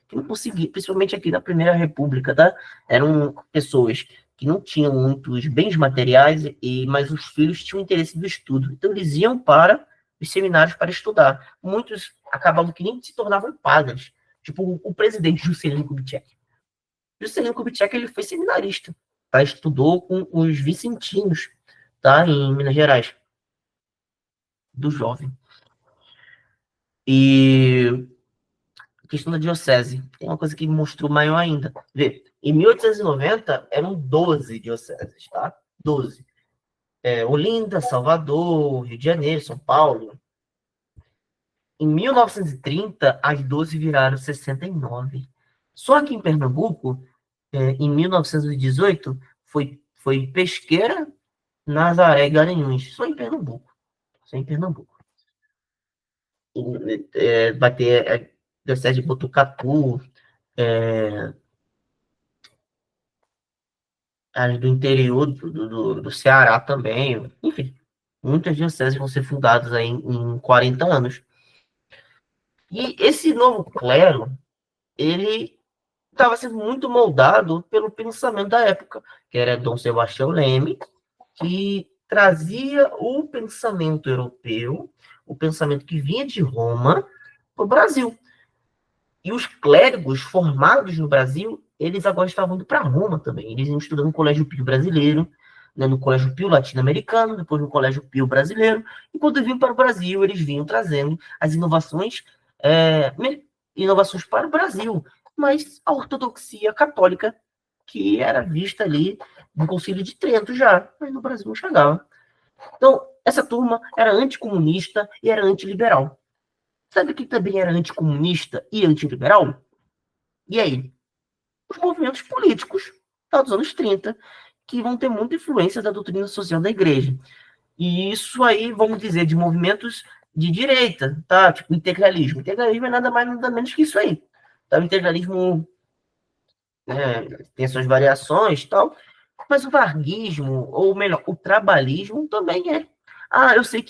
que não conseguia, principalmente aqui na Primeira República, tá? Eram pessoas que não tinham muitos bens materiais, mas os filhos tinham interesse do estudo. Então eles iam para os seminários para estudar. Muitos acabavam que nem se tornavam padres. Tipo o presidente Juscelino Kubitschek. Juscelino Kubitschek, ele foi seminarista, tá? Estudou com os vicentinos, tá? Em Minas Gerais, do jovem. E a questão da diocese, tem uma coisa que mostrou maior ainda. Vê, em 1890 eram 12 dioceses, tá? 12. Olinda, Salvador, Rio de Janeiro, São Paulo. Em 1930, as 12 viraram 69. Só que em Pernambuco, em 1918, foi Pesqueira, Nazaré e Garanhuns. Só em Pernambuco. Só em Pernambuco. Vai ter a Diocese de Botucatu, as do interior do Ceará também. Enfim, muitas dioceses vão ser fundadas aí em 40 anos. E esse novo clero, ele estava sendo muito moldado pelo pensamento da época, que era Dom Sebastião Leme, que trazia o pensamento europeu, o pensamento que vinha de Roma, para o Brasil. E os clérigos formados no Brasil, eles agora estavam indo para Roma também. Eles iam estudando no Colégio Pio Brasileiro, né, no Colégio Pio Latino-Americano, depois no Colégio Pio Brasileiro. E quando vinham para o Brasil, eles vinham trazendo as inovações, inovações para o Brasil. Mas a ortodoxia católica, que era vista ali no Concílio de Trento já, mas no Brasil não chegava. Então, essa turma era anticomunista e era antiliberal. Sabe que também era anticomunista e antiliberal? E aí? Os movimentos políticos dos anos 30, que vão ter muita influência da doutrina social da igreja. E isso aí, vamos dizer, de movimentos de direita, tá? Tipo, integralismo. Integralismo é nada mais, nada menos que isso aí. Tá? O integralismo tem suas variações e tal, mas o varguismo, ou melhor, o trabalhismo também é. Eu sei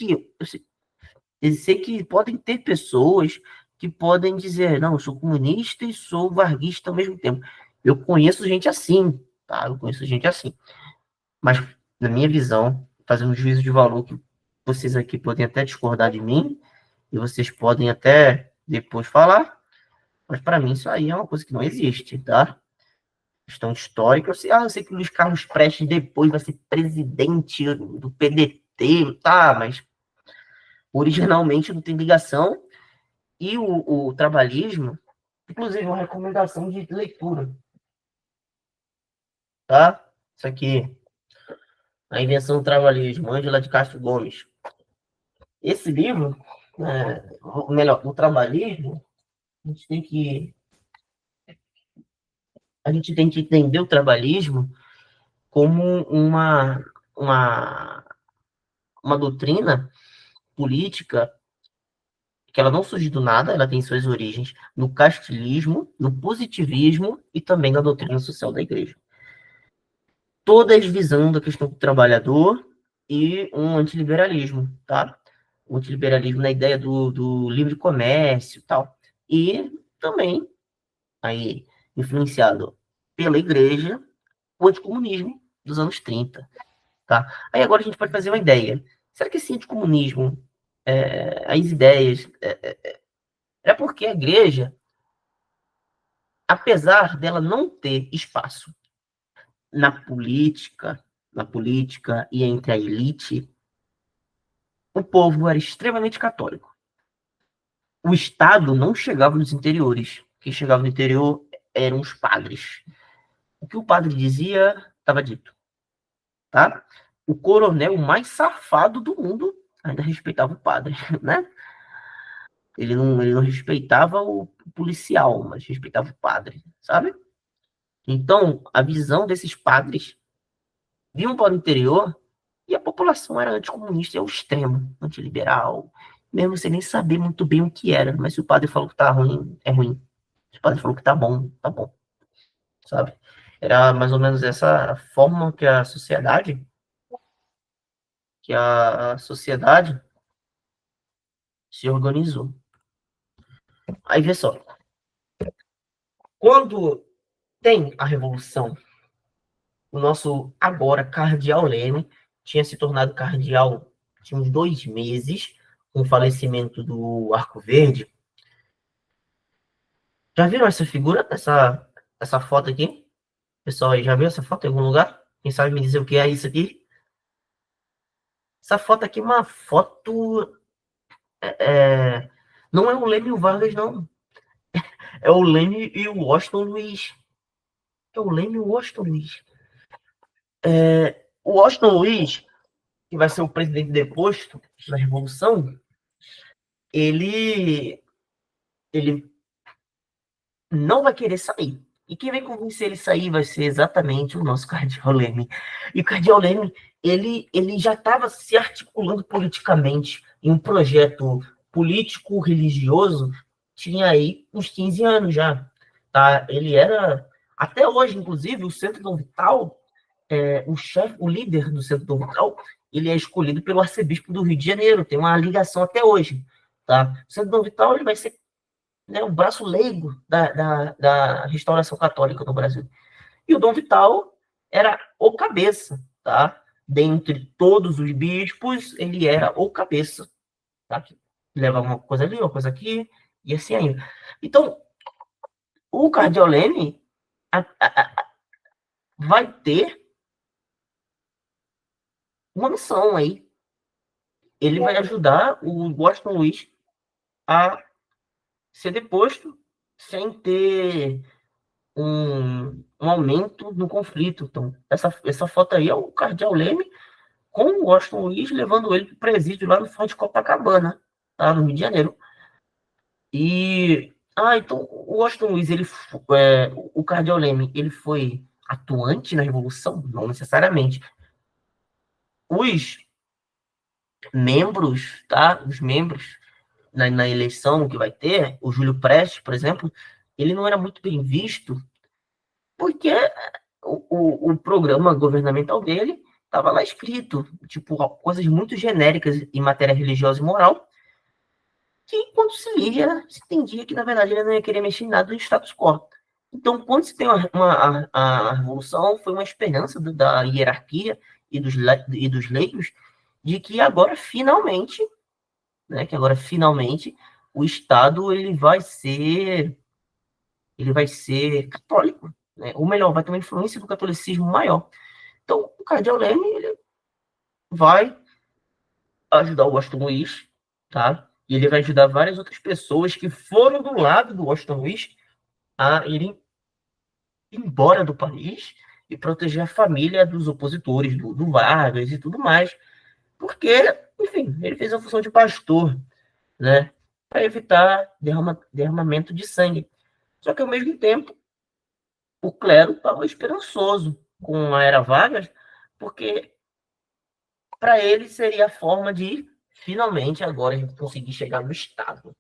que podem ter pessoas que podem dizer, não, eu sou comunista e sou varguista ao mesmo tempo. Eu conheço gente assim, tá? Eu conheço gente assim. Mas, na minha visão, fazendo um juízo de valor que vocês aqui podem até discordar de mim, e vocês podem até depois falar, mas para mim isso aí é uma coisa que não existe, tá? Questão histórica, eu sei que o Luiz Carlos Prestes depois vai ser presidente do PDT, tá? Mas originalmente não tem ligação. E o trabalhismo, inclusive uma recomendação de leitura, tá? Isso aqui, A Invenção do Trabalhismo, Ângela de Castro Gomes. Esse livro, melhor, o trabalhismo, a gente tem que entender o trabalhismo como uma, uma doutrina política que ela não surge do nada, ela tem suas origens no castilismo, no positivismo e também na doutrina social da igreja. Todas visando a questão do trabalhador e um antiliberalismo, tá? O antiliberalismo na ideia do livre comércio e tal. E também, aí, influenciado pela igreja, o anticomunismo dos anos 30, tá? Aí agora a gente pode fazer uma ideia. Será que esse anticomunismo, as ideias, é porque a igreja, apesar dela não ter espaço na política e entre a elite, o povo era extremamente católico. O Estado não chegava nos interiores. Quem chegava no interior eram os padres. O que o padre dizia, estava dito. Tá? O coronel mais safado do mundo ainda respeitava o padre, né? Ele não respeitava o policial, mas respeitava o padre, sabe? Então, a visão desses padres vinham para o interior e a população era anticomunista ao extremo, antiliberal, mesmo sem nem saber muito bem o que era. Mas se o padre falou que tá ruim, é ruim. Se o padre falou que tá bom, sabe? Era mais ou menos essa forma que a sociedade se organizou. Aí vê só, quando tem a revolução, o nosso agora cardeal Leme tinha se tornado cardeal tinha uns 2 meses com o falecimento do Arco Verde. Já viram essa figura, essa foto aqui? Pessoal, aí já viu essa foto em algum lugar? Quem sabe me dizer o que é isso aqui? Essa foto aqui é uma foto. Não é o Leme e o Vargas, não. É o Leme e o Washington Luiz. É o Leme e o Washington Luiz. O Washington Luiz, que vai ser o presidente deposto da Revolução, ele não vai querer sair. E quem vai convencer ele a sair vai ser exatamente o nosso Cardeal Leme. E o Cardeal Leme, ele já estava se articulando politicamente em um projeto político-religioso, tinha aí uns 15 anos já. Tá? Ele era, até hoje, inclusive, o Centro Dom Vital, o líder do Centro Dom Vital, ele é escolhido pelo arcebispo do Rio de Janeiro, tem uma ligação até hoje. Tá? O Centro Dom Vital ele vai ser, né, o braço leigo da restauração católica no Brasil. E o Dom Vital era o cabeça, tá? Dentre todos os bispos, ele era o cabeça, tá? Que levava uma coisa ali, uma coisa aqui, e assim ainda. Então, o Cardeal Leme vai ter uma missão aí. Ele vai ajudar o Washington Luiz a ser deposto sem ter um aumento no conflito. Então, essa foto aí é o Cardeal Leme com o Washington Luiz levando ele para o presídio lá no Forte Copacabana, tá, no Rio de Janeiro. Então, o Washington Luiz, o Cardeal Leme, ele foi atuante na Revolução? Não necessariamente. Os membros, tá, os membros na eleição que vai ter, o Júlio Prestes, por exemplo, ele não era muito bem visto porque o programa governamental dele estava lá escrito, tipo, coisas muito genéricas em matéria religiosa e moral, que quando se lia, se entendia que, na verdade, ele não ia querer mexer em nada do status quo. Então, quando se tem a revolução, foi uma esperança da hierarquia e dos leigos de que agora, finalmente, né, o Estado ele vai ser católico, né? Ou melhor, vai ter uma influência do catolicismo maior. Então, o Cardeal Leme ele vai ajudar o Washington Luiz, tá? E ele vai ajudar várias outras pessoas que foram do lado do Washington Luiz a irem embora do país e proteger a família dos opositores, do Vargas e tudo mais. Porque, enfim, ele fez a função de pastor, né? Para evitar derramamento de sangue. Só que, ao mesmo tempo, o clero estava esperançoso com a era Vargas, porque para ele seria a forma de finalmente agora a gente conseguir chegar no Estado,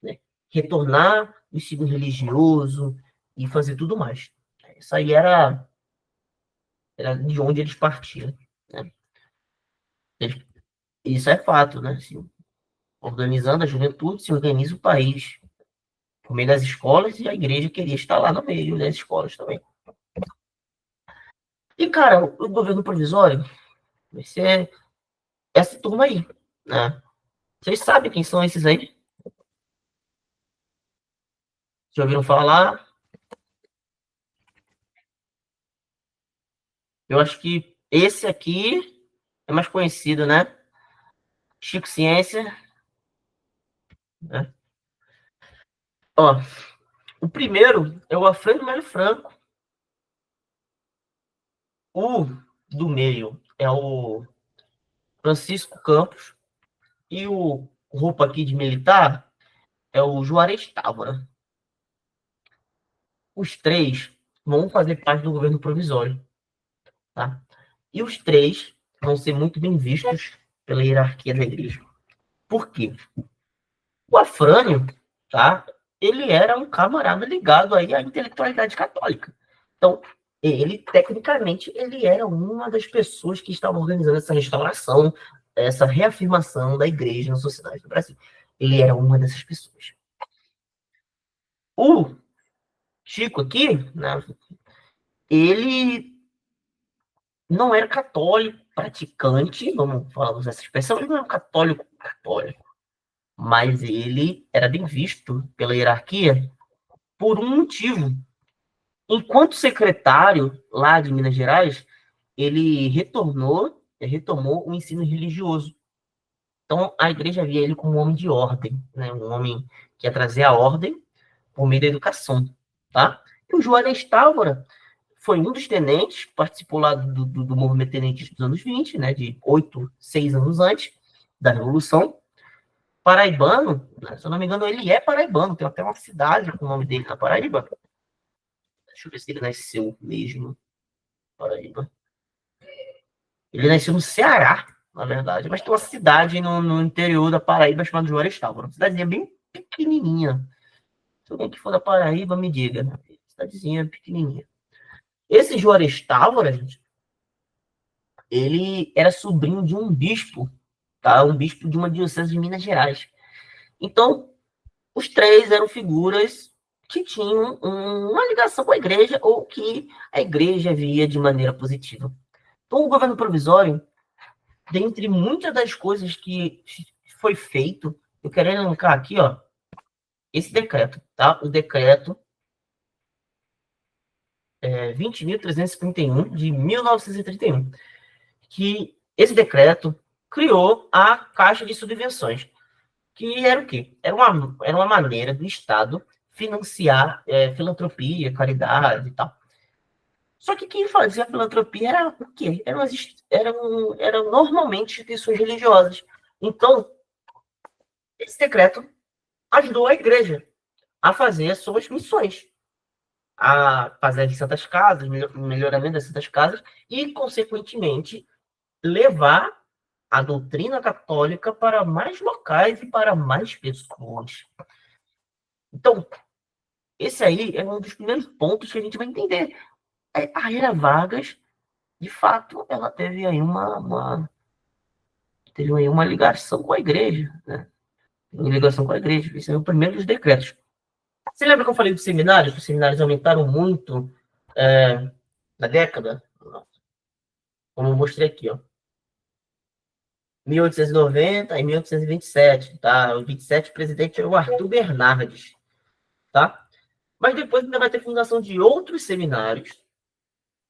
né? Retornar o ensino religioso e fazer tudo mais. Isso aí era de onde eles partiam, né? Isso é fato, né? Assim, organizando a juventude, se organiza o país por meio das escolas e a igreja queria estar lá no meio das escolas também. E, cara, o governo provisório vai ser essa turma aí, né? Vocês sabem quem são esses aí? Já ouviram falar? Eu acho que esse aqui é mais conhecido, né? Chico Ciência, né? Ó, o primeiro é o Alfredo Melo Franco. O do meio é o Francisco Campos. E o roupa aqui de militar é o Juarez Távora. Os três vão fazer parte do governo provisório, tá? E os três vão ser muito bem vistos pela hierarquia da igreja. Por quê? O Afrânio, tá? Ele era um camarada ligado aí à intelectualidade católica. Então, ele, tecnicamente, ele era uma das pessoas que estavam organizando essa restauração, essa reafirmação da igreja na sociedade do Brasil. Ele era uma dessas pessoas. O Chico aqui, né, ele não era católico praticante, vamos falar dessa expressão, ele não era um católico católico, mas ele era bem visto pela hierarquia por um motivo. Enquanto secretário lá de Minas Gerais, ele retomou o ensino religioso. Então, a igreja via ele como um homem de ordem, né? Um homem que ia trazer a ordem por meio da educação, tá? E o Juarez Távora foi um dos tenentes, participou lá do movimento tenentista dos anos 20, né? De 6 anos antes da Revolução. Paraibano, né? Se eu não me engano, ele é paraibano, tem até uma cidade com o nome dele na Paraíba. Deixa eu ver se ele nasceu mesmo, Paraíba. Ele nasceu no Ceará, na verdade, mas tem uma cidade no interior da Paraíba chamada Juarez Távora. Uma cidadezinha bem pequenininha. Se alguém que for da Paraíba, me diga. Né? Cidadezinha pequenininha. Esse Juarez Távora, gente, ele era sobrinho de um bispo, tá? Um bispo de uma diocese de Minas Gerais. Então, os três eram figuras que tinham uma ligação com a igreja ou que a igreja via de maneira positiva. Então, o governo provisório, dentre muitas das coisas que foi feito, eu quero elencar aqui, ó, esse decreto, tá? O decreto 20.351 de 1931, que esse decreto criou a Caixa de Subvenções, que era o quê? Era uma maneira do Estado financiar filantropia, caridade e tal. Só que quem fazia filantropia era o quê? Eram normalmente instituições religiosas. Então, esse decreto ajudou a igreja a fazer as suas missões, a fazer as santas casas, melhoramento das santas casas e, consequentemente, levar a doutrina católica para mais locais e para mais pessoas. Então, esse aí é um dos primeiros pontos que a gente vai entender. A Era Vargas, de fato, ela teve aí uma ligação com a igreja, né? Uma ligação com a igreja. Esse é o primeiro dos decretos. Você lembra que eu falei dos seminários? Os seminários aumentaram muito na década? Como eu mostrei aqui, ó. 1890 e 1827, tá? O 27 presidente é o Arthur Bernardes, tá? Mas depois ainda vai ter fundação de outros seminários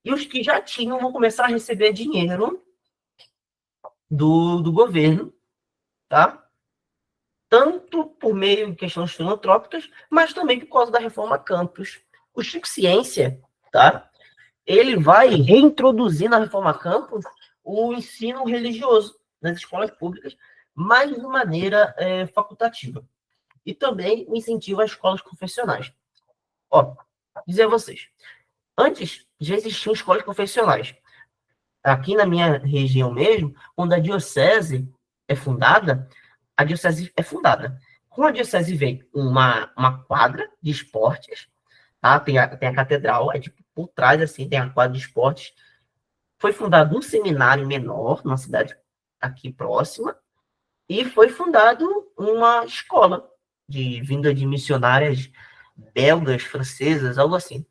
e os que já tinham vão começar a receber dinheiro do governo, tá? Tanto por meio de questões filantrópicas, mas também por causa da reforma campus. O Chico Ciência, tá? Ele vai reintroduzir na reforma campus o ensino religioso nas escolas públicas, mas de maneira facultativa. E também o incentivo às escolas confessionais. Ó, dizer a vocês, antes já existiam escolas confessionais. Aqui na minha região mesmo, quando a diocese é fundada, a diocese é fundada. Com a diocese vem uma quadra de esportes, tá? Tem a catedral, tipo, por trás, assim, tem a quadra de esportes. Foi fundado um seminário menor, numa cidade aqui próxima, e foi fundado uma escola de vinda de missionárias belgas, francesas, algo assim.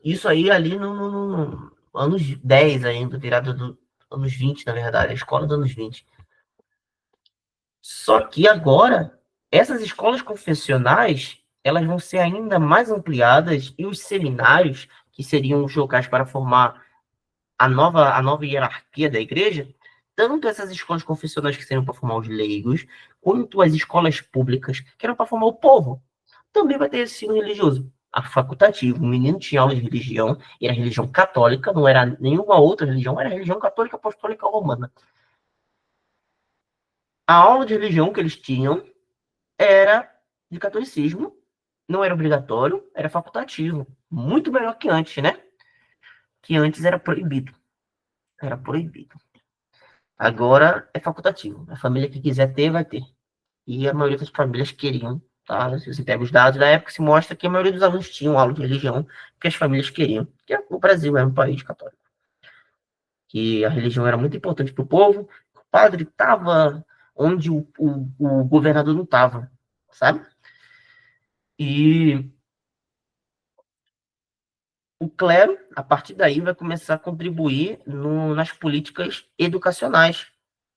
Isso aí ali no anos 10 ainda, virada dos anos 20, na verdade, a escola dos anos 20. Só que agora, essas escolas confessionais, elas vão ser ainda mais ampliadas e os seminários, que seriam os locais para formar a nova hierarquia da igreja, tanto essas escolas confessionais que seriam para formar os leigos, quanto as escolas públicas, que eram para formar o povo, também vai ter esse ensino religioso. A facultativo, o menino tinha aula de religião, e era religião católica, não era nenhuma outra religião, era religião católica apostólica romana. A aula de religião que eles tinham era de catolicismo, não era obrigatório, era facultativo. Muito melhor que antes, né? Que antes era proibido. Era proibido. Agora é facultativo. A família que quiser ter, vai ter. E a maioria das famílias queriam tá? Se você pega os dados da época, se mostra que a maioria dos alunos tinham aula de religião que as famílias queriam. Que o Brasil era um país católico. Que a religião era muito importante para o povo. O padre estava onde o governador não estava, sabe? E o clero, a partir daí, vai começar a contribuir nas políticas educacionais,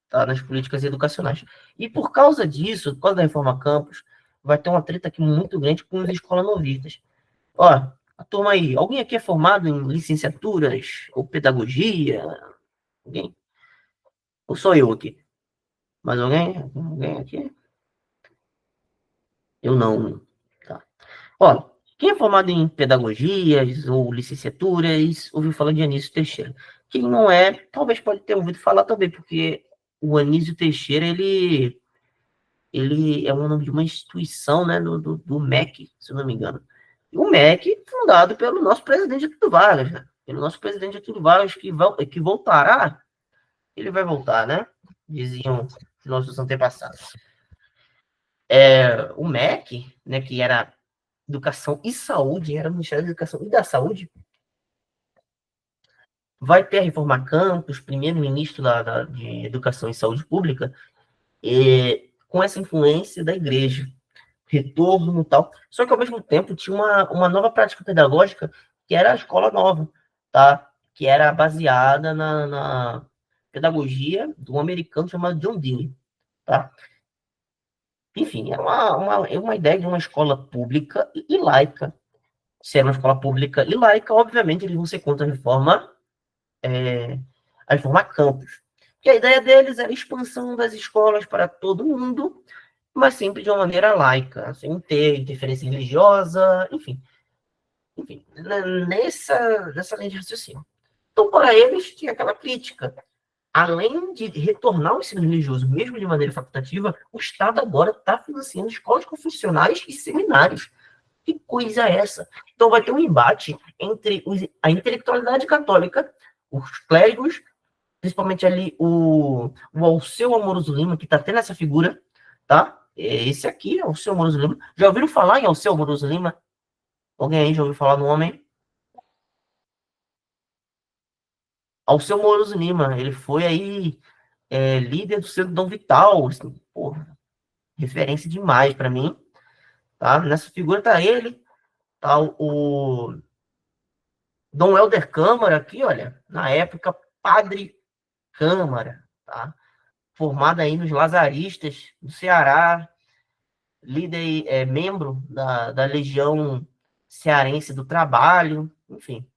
tá? Nas políticas educacionais. E por causa disso, por causa da reforma Campos, vai ter uma treta aqui muito grande com as escolas novistas. Ó, a turma aí, alguém aqui é formado em licenciaturas ou pedagogia? Alguém? Ou sou eu aqui? Mais alguém? Alguém aqui? Eu não. Tá. Ó, quem é formado em pedagogias ou licenciaturas, ouviu falar de Anísio Teixeira. Quem não é, talvez pode ter ouvido falar também, porque o Anísio Teixeira, ele é o nome de uma instituição, né, do MEC, se eu não me engano. E o MEC, fundado pelo nosso presidente Getúlio Vargas, né? Pelo nosso presidente Getúlio Vargas, que voltará, ele vai voltar, né? Diziam os nossos antepassados. O MEC, né, que era Educação e Saúde, era o Ministério da Educação e da Saúde, vai ter a reforma Campos, primeiro-ministro de Educação e Saúde Pública, com essa influência da igreja, retorno e tal. Só que, ao mesmo tempo, tinha uma nova prática pedagógica, que era a escola nova, tá? Que era baseada na pedagogia de um americano chamado John Dewey, tá? Enfim, é uma ideia de uma escola pública e laica. Se era uma escola pública e laica, obviamente eles vão ser contra a reforma Campos. Que a ideia deles era a expansão das escolas para todo mundo, mas sempre de uma maneira laica, sem ter interferência religiosa, enfim, nessa linha de raciocínio. Então, para eles, tinha aquela crítica. Além de retornar o ensino religioso, mesmo de maneira facultativa, o Estado agora está financiando escolas confessionais e seminários. Que coisa é essa? Então vai ter um embate entre a intelectualidade católica, os clérigos, principalmente ali o Alceu Amoroso Lima, que está tendo essa figura, tá? Esse aqui é o Alceu Amoroso Lima. Já ouviram falar em Alceu Amoroso Lima? Alguém aí já ouviu falar no homem? Alceu Amoroso Lima, ele foi aí líder do Centro Dom Vital, assim, porra, referência demais para mim, tá? Nessa figura tá ele, tá o Dom Helder Câmara aqui, olha, na época, Padre Câmara, tá? Formado aí nos Lazaristas do Ceará, líder, membro da Legião Cearense do Trabalho, enfim.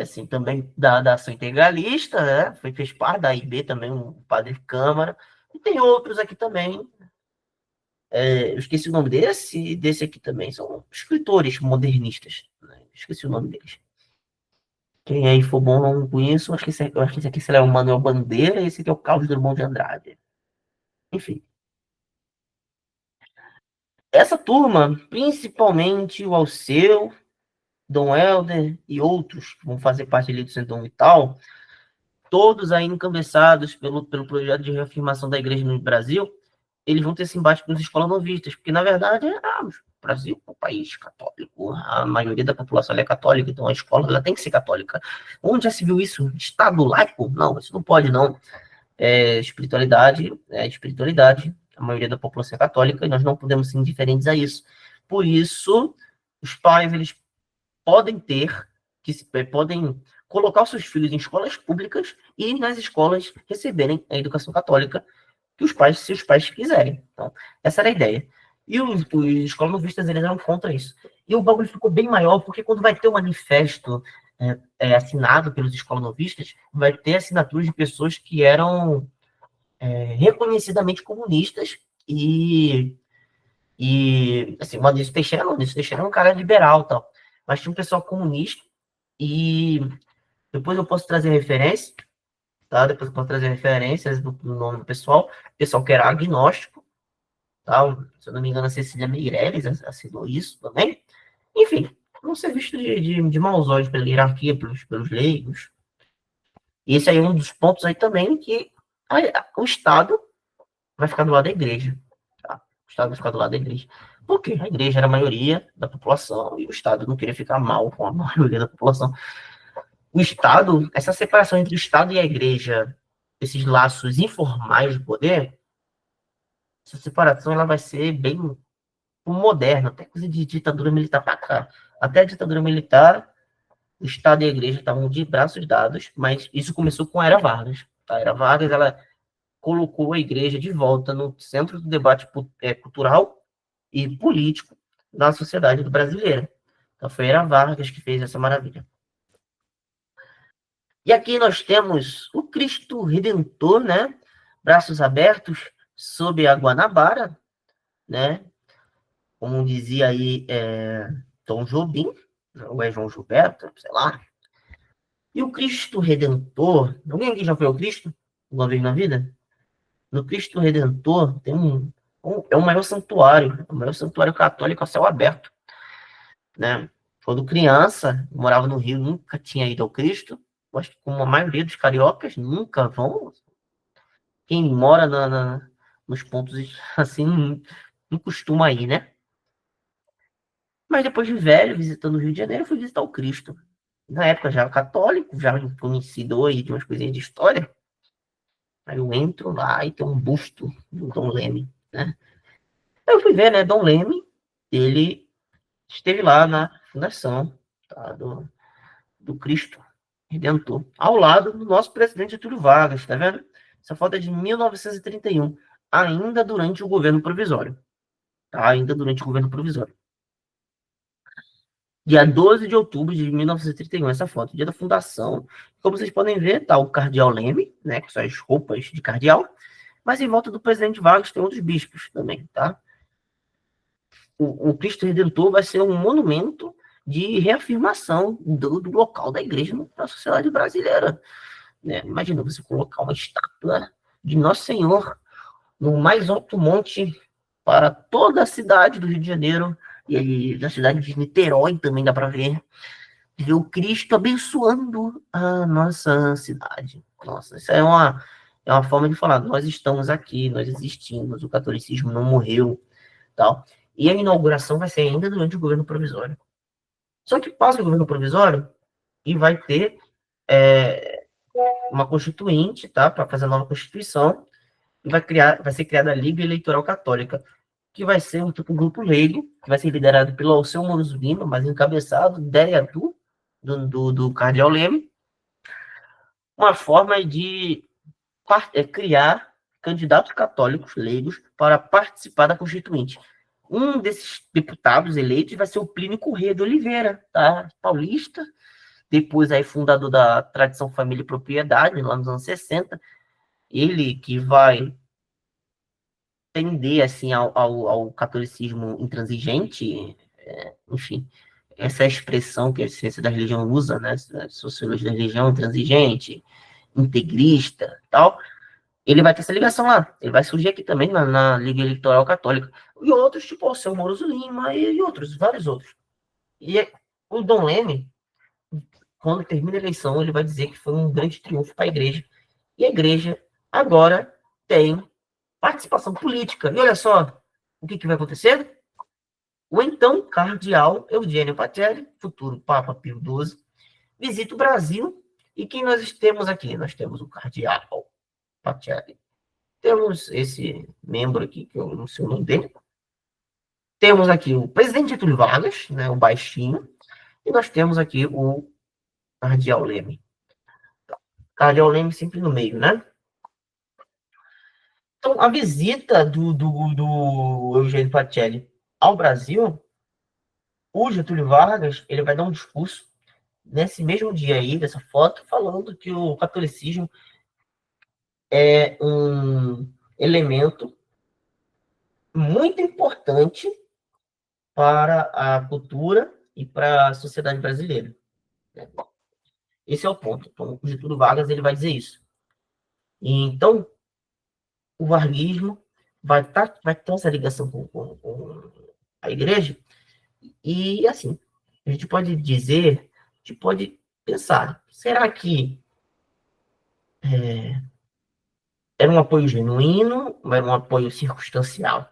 Assim, também da Ação Integralista, né? Fez parte da IB também, o Padre Câmara. E tem outros aqui também. Eu esqueci o nome desse aqui também. São escritores modernistas, né? Esqueci o nome deles. Quem aí for bom, não conheço. Eu acho que esse aqui será o Manuel Bandeira e esse aqui é o Carlos Drummond de Andrade. Enfim. Essa turma, principalmente o Alceu, Dom Helder e outros que vão fazer parte ali do Centro Vital, todos aí encabeçados pelo projeto de reafirmação da igreja no Brasil, eles vão ter esse embate com as escolas novistas, porque, na verdade, o Brasil é um país católico, a maioria da população é católica, então a escola ela tem que ser católica. Onde já se viu isso? Estado laico? Não, isso não pode, não. Espiritualidade, a maioria da população é católica, e nós não podemos ser indiferentes a isso. Por isso, os pais, eles podem podem colocar os seus filhos em escolas públicas e nas escolas receberem a educação católica se os pais quiserem. Então, essa era a ideia. E os escolas novistas, eles eram contra isso. E o bagulho ficou bem maior, porque quando vai ter um manifesto assinado pelos escolas novistas, vai ter assinaturas de pessoas que eram reconhecidamente comunistas e assim, o Anísio Teixeira não, Anísio Teixeira é um cara liberal tal, mas tinha um pessoal comunista e depois eu posso trazer referência, tá? Depois eu posso trazer referências do nome do pessoal que era agnóstico, tá? Se eu não me engano, a Cecília Meirelles assinou isso também. Enfim, não ser visto de maus olhos pela hierarquia, pelos leigos. E esse aí é um dos pontos aí também que o Estado vai ficar do lado da igreja. Tá? O Estado vai ficar do lado da igreja. Por quê? A igreja era a maioria da população e o Estado não queria ficar mal com a maioria da população. O Estado, essa separação entre o Estado e a igreja, esses laços informais de poder, essa separação ela vai ser bem moderna, até coisa de ditadura militar para cá. Até a ditadura militar, o Estado e a igreja estavam de braços dados, mas isso começou com a Era Vargas. A Era Vargas, ela colocou a igreja de volta no centro do debate cultural e político da sociedade brasileira. Então foi a Era Vargas que fez essa maravilha. E aqui nós temos o Cristo Redentor, né? Braços abertos sob a Guanabara, né? Como dizia aí Tom Jobim, ou é João Gilberto, sei lá. E o Cristo Redentor, alguém aqui já foi ao Cristo uma vez na vida? No Cristo Redentor tem é o maior santuário, o maior santuário católico a céu aberto, né? Quando criança, morava no Rio, nunca tinha ido ao Cristo. Acho que como a maioria dos cariocas nunca vão. Quem mora nos pontos assim não costuma ir, né? Mas depois de velho, visitando o Rio de Janeiro, eu fui visitar o Cristo. Na época já era católico, já conhecido aí de umas coisinhas de história. Aí eu entro lá e tem um busto do Dom Leme, né? Aí eu fui ver, né? Dom Leme, ele esteve lá na fundação, tá, do Cristo Redentor, ao lado do nosso presidente Getúlio Vargas, tá vendo? Essa foto é de 1931, ainda durante o governo provisório. Tá? Ainda durante o governo provisório. Dia 12 de outubro de 1931, essa foto, dia da fundação. Como vocês podem ver, tá o cardeal Leme, né, com suas roupas de cardeal, mas em volta do presidente Vargas tem outros bispos também, tá? O Cristo Redentor vai ser um monumento de reafirmação do local da igreja na sociedade brasileira. Né? Imagina você colocar uma estátua de Nosso Senhor no mais alto monte para toda a cidade do Rio de Janeiro, e na cidade de Niterói também dá para ver o Cristo abençoando a nossa cidade. Nossa, isso é uma forma de falar, nós estamos aqui, nós existimos, o catolicismo não morreu, tal. E a inauguração vai ser ainda durante o governo provisório. Só que passa o governo provisório e vai ter uma constituinte, tá, para fazer a nova constituição, e vai ser criada a Liga Eleitoral Católica, que vai ser um grupo leigo, que vai ser liderado pelo Alceu Moro Lima, mas encabeçado, ideia do cardeal Leme, uma forma de criar candidatos católicos leigos para participar da Constituinte. Um desses deputados eleitos vai ser o Plínio Corrêa de Oliveira, tá? Paulista, depois aí fundador da Tradição Família e Propriedade, lá nos anos 60, ele que vai tender assim ao catolicismo intransigente, enfim, essa é a expressão que a ciência da religião usa, né, a sociologia da religião, intransigente, integrista, tal, ele vai ter essa ligação lá, ele vai surgir aqui também na Liga Eleitoral Católica, e outros, tipo o seu Moro Lima e outros, vários outros. E o Dom Leme, quando termina a eleição, ele vai dizer que foi um grande triunfo para a igreja, e a igreja agora tem participação política. E olha só o que vai acontecer. O então cardeal Eugênio Pacelli, futuro Papa Pio XII, visita o Brasil. E quem nós temos aqui? Nós temos o cardeal Pacelli. Temos esse membro aqui, que eu não sei o nome dele. Temos aqui o presidente Getúlio Vargas, né, o baixinho. E nós temos aqui o cardeal Leme. Cardeal Leme sempre no meio, né? Então, a visita do Eugênio Pacelli ao Brasil, o Getúlio Vargas, ele vai dar um discurso nesse mesmo dia aí, dessa foto, falando que o catolicismo é um elemento muito importante para a cultura e para a sociedade brasileira. Esse é o ponto. Então, o Getúlio Vargas ele vai dizer isso. E, então, o varguismo vai ter essa ligação com a igreja. E, assim, a gente pode dizer, a gente pode pensar, será que era um apoio genuíno ou era um apoio circunstancial?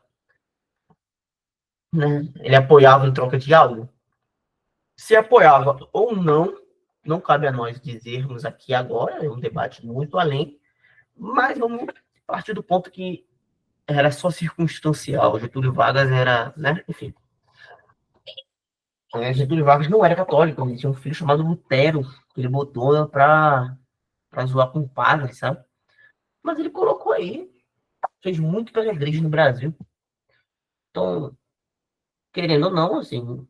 né? Ele apoiava em troca de algo. Se apoiava ou não, não cabe a nós dizermos aqui agora, é um debate muito além, mas vamos partir do ponto que era só circunstancial. Getúlio Vargas era, né? Enfim, Getúlio Vargas não era católico, ele tinha um filho chamado Lutero, que ele botou pra zoar com o padre, sabe? Mas ele colocou aí, fez muito pela igreja no Brasil. Então, querendo ou não, assim,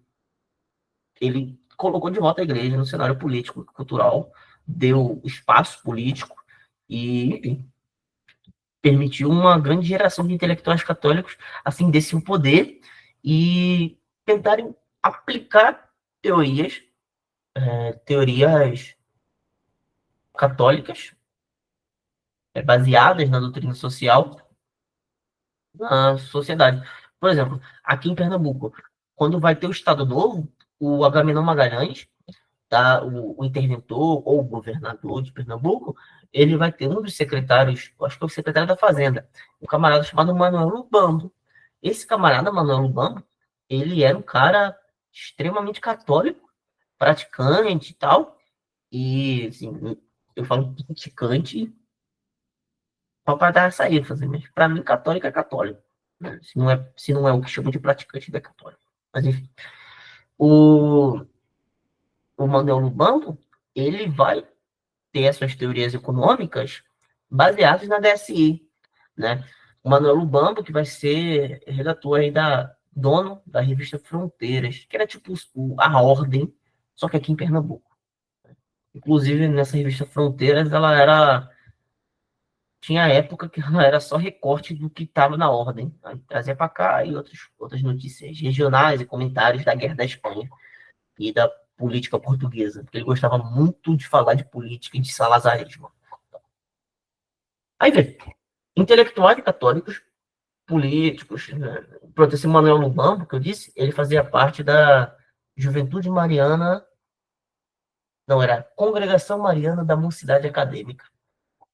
ele colocou de volta a igreja no cenário político, cultural, deu espaço político e, enfim, permitiu uma grande geração de intelectuais católicos assim desse o poder e tentarem aplicar teorias, teorias católicas baseadas na doutrina social na sociedade. Por exemplo, aqui em Pernambuco, quando vai ter o Estado Novo, o Agamenon Magalhães, tá, o interventor ou o governador de Pernambuco, ele vai ter um dos secretários, acho que é o secretário da Fazenda, um camarada chamado Manuel Lubambo. Esse camarada, Manuel Lubambo, ele era um cara extremamente católico, praticante e tal, e, assim, eu falo praticante para dar essa ênfase, mas para mim, católico é católico. Né? Se não é o que chama de praticante, ele é católico. Mas, enfim, o, o Manuel Lubambo, ele vai ter as suas teorias econômicas baseadas na DSI, né? O Manuel Lubambo, que vai ser redator aí dono da revista Fronteiras, que era tipo a Ordem, só que aqui em Pernambuco. Inclusive, nessa revista Fronteiras, tinha época que ela era só recorte do que estava na Ordem. Aí trazia para cá e outras notícias regionais e comentários da Guerra da Espanha e da política portuguesa, porque ele gostava muito de falar de política e de salazarismo. Aí vê, intelectuais católicos, políticos, né? Pronto, esse Manuel Lubambo, que eu disse, ele fazia parte da Juventude Mariana, não, era Congregação Mariana da Mocidade Acadêmica,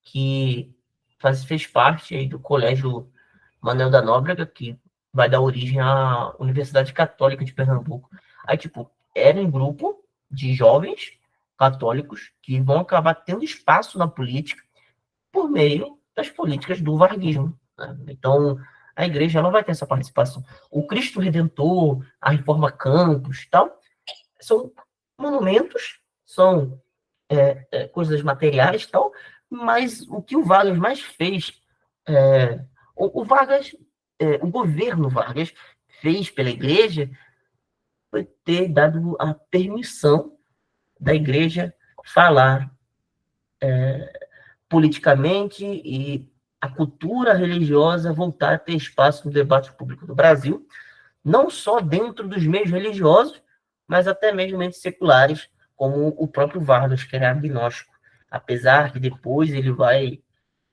que fez parte aí do Colégio Manuel da Nóbrega, que vai dar origem à Universidade Católica de Pernambuco. Aí, tipo, era um grupo de jovens católicos que vão acabar tendo espaço na política por meio das políticas do varguismo. Né? Então, a igreja ela vai ter essa participação. O Cristo Redentor, a Reforma Campos, tal, são monumentos, são coisas materiais, tal, mas o que o Vargas mais fez, o Vargas, o governo Vargas fez pela igreja foi ter dado a permissão da igreja falar politicamente e a cultura religiosa voltar a ter espaço no debate público do Brasil, não só dentro dos meios religiosos, mas até mesmo meios seculares, como o próprio Vargas, que era agnóstico. Apesar que depois ele vai,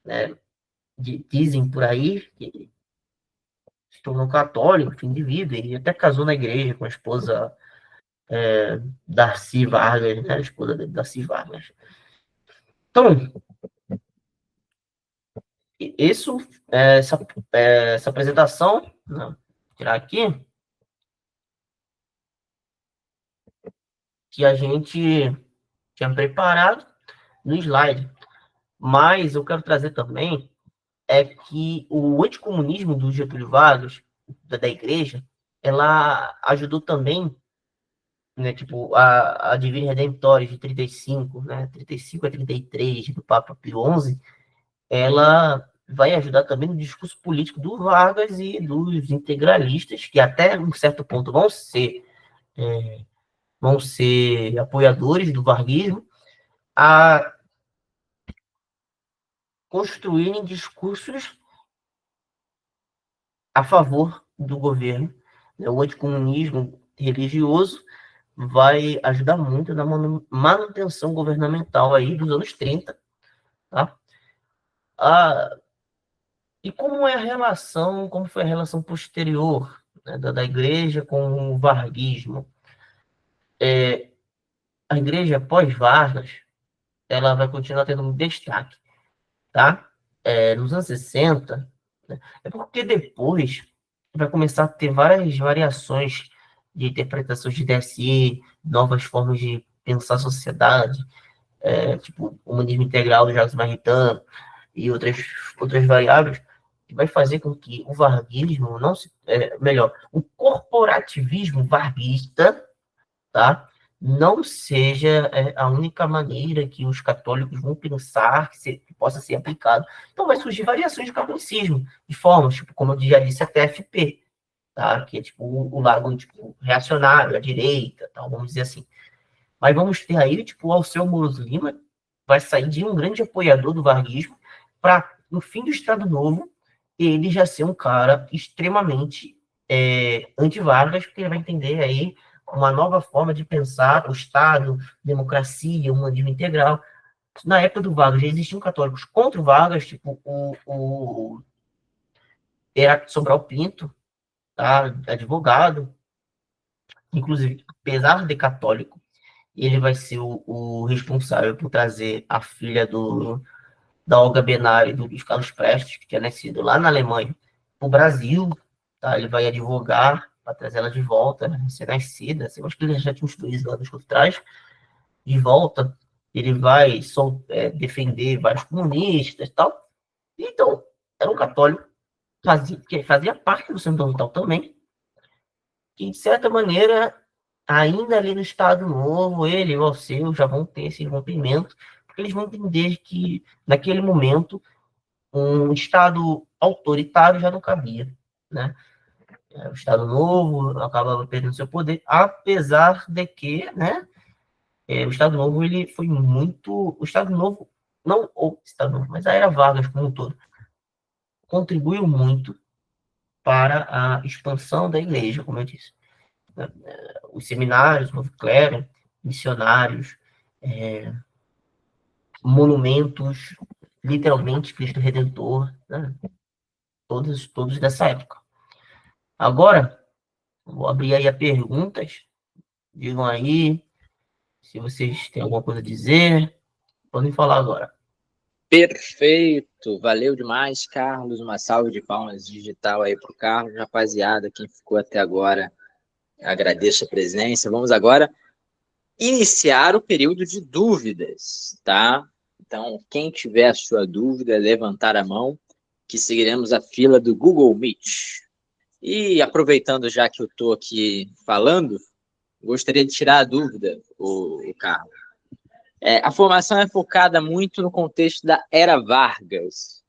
né, dizem por aí, que ele se tornou católico, fim de vida, e até casou na igreja com a esposa Darcy Vargas, né, a esposa de Darcy Vargas. Então, isso, essa apresentação, não, vou tirar aqui, que a gente tinha preparado no slide. Mas eu quero trazer também que o anticomunismo do Getúlio Vargas, da igreja, ela ajudou também, né, tipo, a Divina Redemptoris de 35, né, 35 a 33 do Papa Pio XI, ela vai ajudar também no discurso político do Vargas e dos integralistas, que até um certo ponto vão ser apoiadores do varguismo, a construírem discursos a favor do governo. O anticomunismo religioso vai ajudar muito na manutenção governamental aí dos anos 30. Tá? E como foi a relação posterior, né, da igreja com o varguismo? A igreja pós-Vargas, ela vai continuar tendo um destaque, tá? Nos anos 60, né? É porque depois vai começar a ter várias variações de interpretações de DSI, novas formas de pensar a sociedade, tipo o humanismo integral do Jacques Maritain e outras variáveis, que vai fazer com que o varguismo não se, melhor, o corporativismo varguista, tá? Não seja a única maneira que os católicos vão pensar que possa ser aplicado. Então vai surgir variações de catolicismo, de formas, tipo, como eu já disse, a TFP, tá? Que é tipo o lado tipo, reacionário, à direita, tal, vamos dizer assim. Mas vamos ter aí, tipo, o Alceu Mouros Lima vai sair de um grande apoiador do varguismo para, no fim do Estado Novo, ele já ser um cara extremamente anti-Vargas, porque ele vai entender aí uma nova forma de pensar o Estado, democracia, humanismo integral. Na época do Vargas já existiam católicos contra o Vargas, tipo o Heráclito Sobral Pinto, tá? Advogado, inclusive, apesar de católico, ele vai ser o responsável por trazer a filha da Olga Benário e do Luiz Carlos Prestes, que tinha nascido lá na Alemanha, para o Brasil. Tá? Ele vai advogar para trazer ela de volta, ser nascida. Assim, acho que ele já tinha uns 2 anos por trás. De volta, ele vai defender vários comunistas e tal. Então, era um católico que fazia parte do Centro Vital também, que, de certa maneira, ainda ali no Estado Novo, ele e o Alceu já vão ter esse rompimento, porque eles vão entender que, naquele momento, um Estado autoritário já não cabia, né? O Estado Novo acabava perdendo seu poder, apesar de que, né, o Estado Novo, ele foi muito... O Estado Novo, não o Estado Novo, mas a Era Vargas como um todo, contribuiu muito para a expansão da igreja, como eu disse. Os seminários, o novo clero, missionários, monumentos, literalmente Cristo Redentor, né? Todos dessa época. Agora, vou abrir aí a perguntas. Digam aí se vocês têm alguma coisa a dizer. Podem falar agora. Perfeito, valeu demais, Carlos. Uma salva de palmas digital aí para o Carlos, rapaziada. Quem ficou até agora, agradeço a presença. Vamos agora iniciar o período de dúvidas, tá? Então, quem tiver a sua dúvida, levantar a mão, que seguiremos a fila do Google Meet. E aproveitando já que eu estou aqui falando, gostaria de tirar a dúvida, o Carlos. A formação é focada muito no contexto da Era Vargas,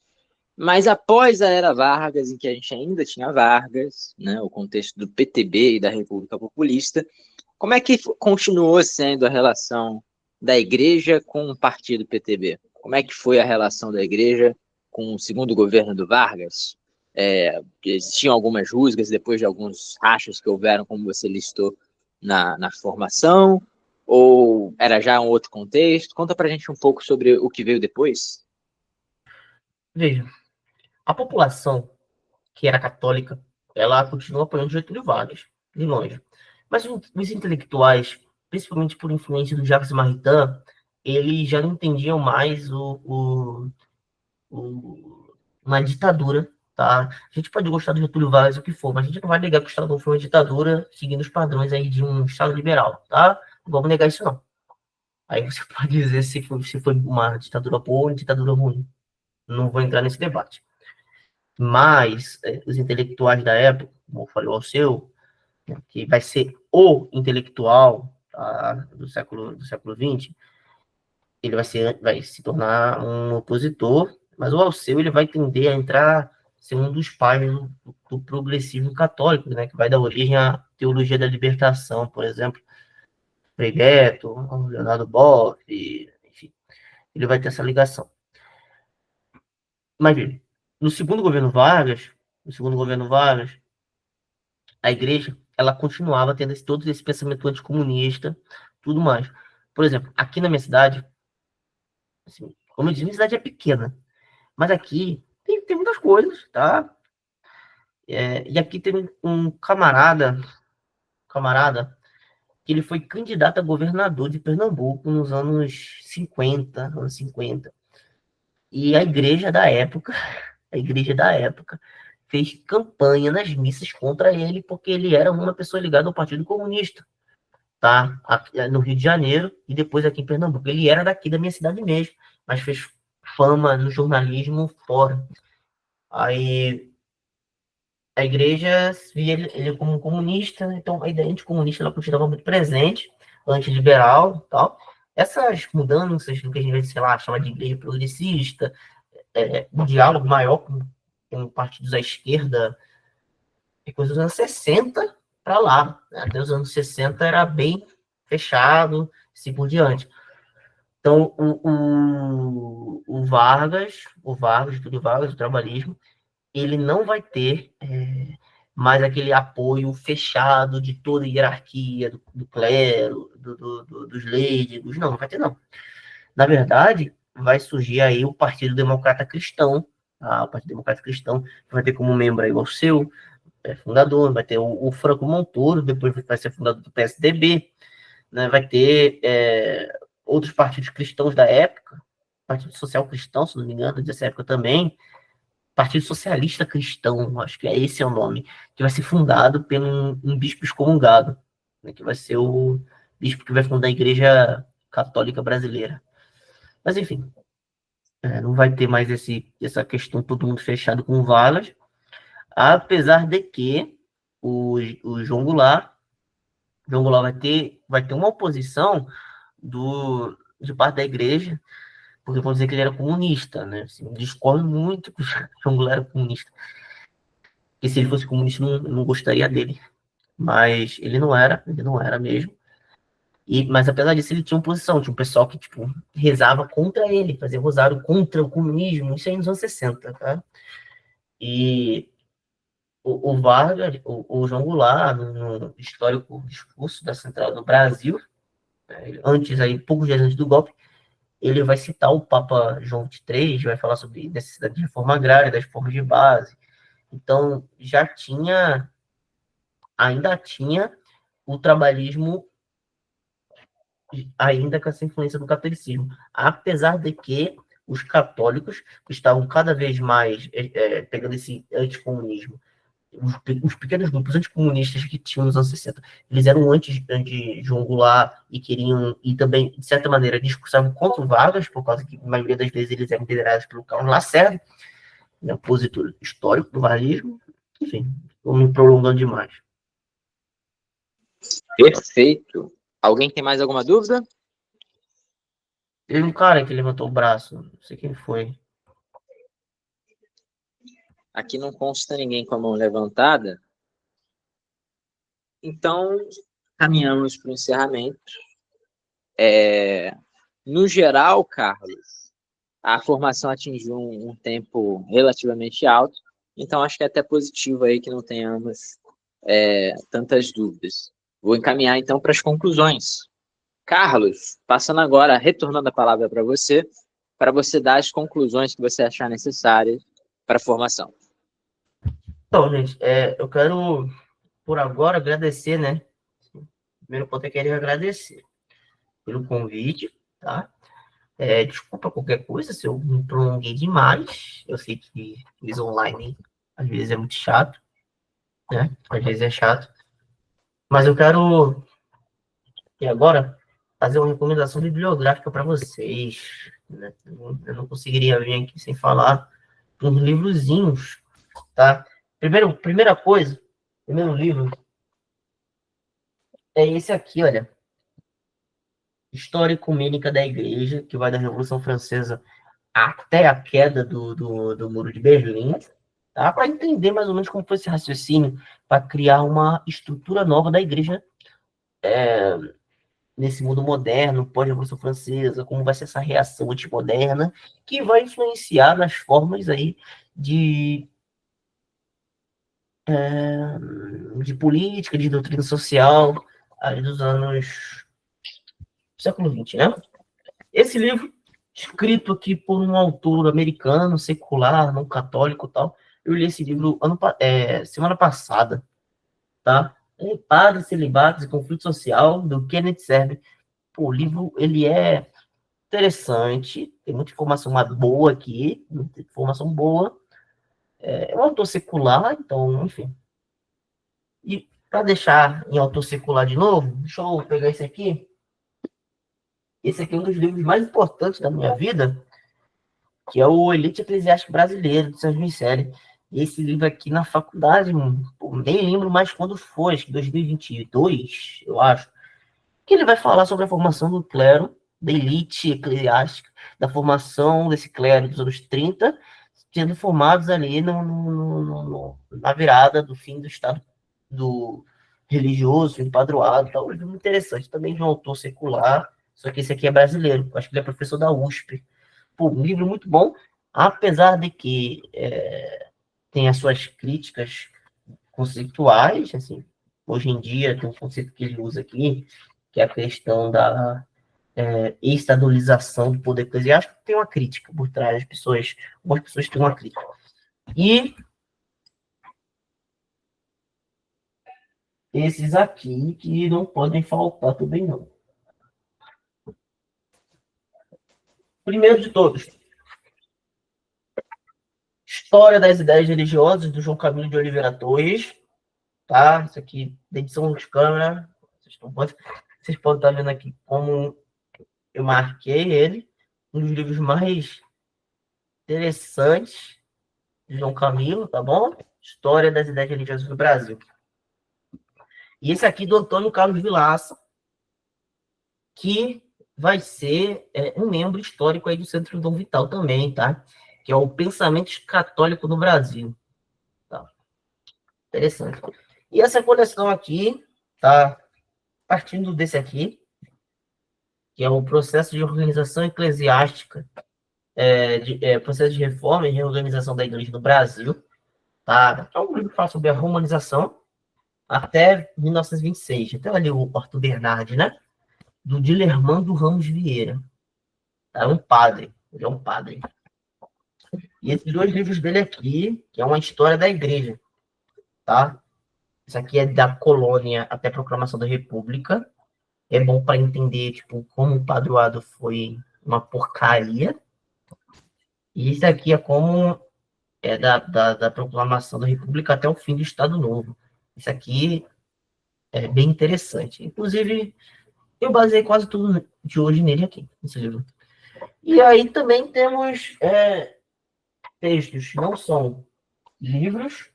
mas após a Era Vargas, em que a gente ainda tinha Vargas, né, o contexto do PTB e da República Populista, como é que continuou sendo a relação da igreja com o partido PTB? Como é que foi a relação da igreja com o segundo governo do Vargas? Existiam algumas rusgas depois de alguns rachas que houveram, como você listou na formação, ou era já um outro contexto? Conta pra gente um pouco sobre o que veio depois. Veja, a população que era católica, ela continua apoiando Getúlio Vargas, de longe. Mas os intelectuais, principalmente por influência do Jacques Maritain, eles já não entendiam mais uma ditadura, tá? A gente pode gostar do Getúlio Vargas, o que for, mas a gente não vai negar que o Estado Novo foi uma ditadura seguindo os padrões aí de um Estado liberal, tá? Não vamos negar isso, não. Aí você pode dizer se foi uma ditadura boa ou uma ditadura ruim. Não vou entrar nesse debate. Mas os intelectuais da época, como eu falei ao seu, né, que vai ser o intelectual, tá, do século XX, ele vai se tornar um opositor, mas o Alceu ele vai tender a entrar, ser um dos pais do progressismo católico, né, que vai dar origem à teologia da libertação, por exemplo, Frei Beto, Leonardo Boff, enfim, ele vai ter essa ligação. Mas, no segundo governo Vargas, a igreja, ela continuava tendo todo esse pensamento anticomunista, tudo mais. Por exemplo, aqui na minha cidade, assim, como eu disse, minha cidade é pequena, mas aqui tem muitas coisas, tá? E aqui tem um camarada, que ele foi candidato a governador de Pernambuco nos anos 50. E a igreja da época, fez campanha nas missas contra ele, porque ele era uma pessoa ligada ao Partido Comunista, tá? No Rio de Janeiro e depois aqui em Pernambuco. Ele era daqui da minha cidade mesmo, mas fez fama no jornalismo fora. Aí a igreja via ele como um comunista, então a ideia anticomunista ela continuava muito presente, antiliberal e tal. Essas mudanças, do que a gente vai, sei lá, chamar de igreja progressista, um diálogo maior com partidos à esquerda, é coisa dos anos 60 para lá. Né? Até os anos 60 era bem fechado, assim por diante. Então, o Vargas, Getúlio Vargas, o trabalhismo, ele não vai ter mais aquele apoio fechado de toda a hierarquia, do clero, dos leigos, não vai ter não. Na verdade, vai surgir aí o Partido Democrata Cristão, tá? O Partido Democrata Cristão vai ter como membro aí o seu fundador, vai ter o Franco Montoro, depois vai ser fundador do PSDB, né? Vai ter outros partidos cristãos da época, Partido Social Cristão, se não me engano, dessa época também, Partido Socialista Cristão, acho que esse é o nome, que vai ser fundado por um bispo excomungado, né, que vai ser o bispo que vai fundar a Igreja Católica Brasileira. Mas, enfim, não vai ter mais essa questão todo mundo fechado com valas, apesar de que o João Goulart vai ter uma oposição de parte da igreja, porque vão dizer que ele era comunista, né? Assim, discordo muito que o João Goulart era comunista. Porque se ele fosse comunista, não gostaria dele. Mas ele não era mesmo. Mas apesar disso, ele tinha uma posição, tinha um pessoal que, tipo, rezava contra ele, fazia rosário contra o comunismo, isso aí nos anos 60, tá? E o Vargas, o João Goulart, no histórico discurso da Central do Brasil, antes aí, poucos dias antes do golpe, ele vai citar o Papa João XXIII, vai falar sobre necessidade de reforma agrária, das reformas de base. Então, ainda tinha o trabalhismo, ainda com essa influência do catolicismo. Apesar de que os católicos estavam cada vez mais pegando esse anticomunismo. Os pequenos grupos anticomunistas que tinham nos anos 60, eles eram anti-João Goulart e queriam, e também, de certa maneira, discursavam contra o Vargas, por causa que, a maioria das vezes, eles eram liderados pelo Carlos Lacerda, né, opositor histórico do varguismo. Enfim, estou me prolongando demais. Perfeito. Alguém tem mais alguma dúvida? Teve um cara que levantou o braço, não sei quem foi. Aqui não consta ninguém com a mão levantada. Então, caminhamos para o encerramento. No geral, Carlos, a formação atingiu um tempo relativamente alto, então acho que é até positivo aí que não tenhamos tantas dúvidas. Vou encaminhar então para as conclusões. Carlos, passando agora, retornando a palavra para você dar as conclusões que você achar necessárias para a formação. Então, gente, eu quero, por agora, agradecer, né? Primeiro ponto, eu queria agradecer pelo convite, tá? Desculpa qualquer coisa se eu me prolonguei demais. Eu sei que quiz online às vezes é muito chato, né? Às vezes é chato. Mas eu quero, e agora, fazer uma recomendação bibliográfica para vocês, né? Eu não conseguiria vir aqui sem falar uns livrozinhos, tá? Primeiro livro é esse aqui, olha. História Ecumênica da Igreja, que vai da Revolução Francesa até a queda do Muro de Berlim, tá? Para entender mais ou menos como foi esse raciocínio, para criar uma estrutura nova da Igreja nesse mundo moderno, pós-Revolução Francesa, como vai ser essa reação antimoderna, que vai influenciar nas formas aí de política, de doutrina social, aí dos anos século XX, né? Esse livro, escrito aqui por um autor americano, secular, não católico e tal, eu li esse livro semana passada, tá? Padres, Celibatos e Conflito Social, do Kenneth Serbe. Pô, o livro, ele é interessante, tem muita informação boa aqui, muita informação boa, É um autor secular, então, enfim. E para deixar em autor secular de novo, deixa eu pegar esse aqui. Esse aqui é um dos livros mais importantes da minha vida, que é o Elite Eclesiástica Brasileiro, de Sérgio Miceli. E esse livro aqui na faculdade, pô, nem lembro mais quando foi, acho que 2022, eu acho, que ele vai falar sobre a formação do clero, da elite eclesiástica, da formação desse clero dos anos 30, sendo formados ali na virada do fim do Estado do religioso, empadroado, tal. Um livro muito interessante, também de um autor secular, só que esse aqui é brasileiro, acho que ele é professor da USP. Pô, um livro muito bom, apesar de que tem as suas críticas conceituais, assim, hoje em dia tem um conceito que ele usa aqui, que é a questão da estadualização do poder eclesiástico, tem uma crítica por trás, algumas pessoas têm uma crítica. E esses aqui que não podem faltar também não. Primeiro de todos, História das Ideias Religiosas, do João Camilo de Oliveira Torres, tá? Isso aqui, da edição de câmera, vocês podem estar vendo aqui como eu marquei ele, um dos livros mais interessantes de João Camilo, tá bom? História das Ideias Religiosas do Brasil. E esse aqui do Antônio Carlos Vilaça, que vai ser um membro histórico aí do Centro Dom Vital também, tá? Que é o Pensamento Católico no Brasil. Tá? Interessante. E essa coleção aqui, tá? Partindo desse aqui, que é o Processo de Organização Eclesiástica, Processo de Reforma e Reorganização da Igreja no Brasil, tá? É um livro que fala sobre a romanização até 1926. Até ali o Arthur Bernardi, né? Do Dilermando Ramos Vieira. É um padre. Ele é um padre. E esses dois livros dele aqui, que é uma história da igreja, tá? Isso aqui é da colônia até a proclamação da República. É bom para entender, tipo, como o padroado foi uma porcaria. E isso aqui é como da proclamação da República até o fim do Estado Novo. Isso aqui é bem interessante. Inclusive, eu baseei quase tudo de hoje nele aqui, nesse livro. E aí também temos textos, não são livros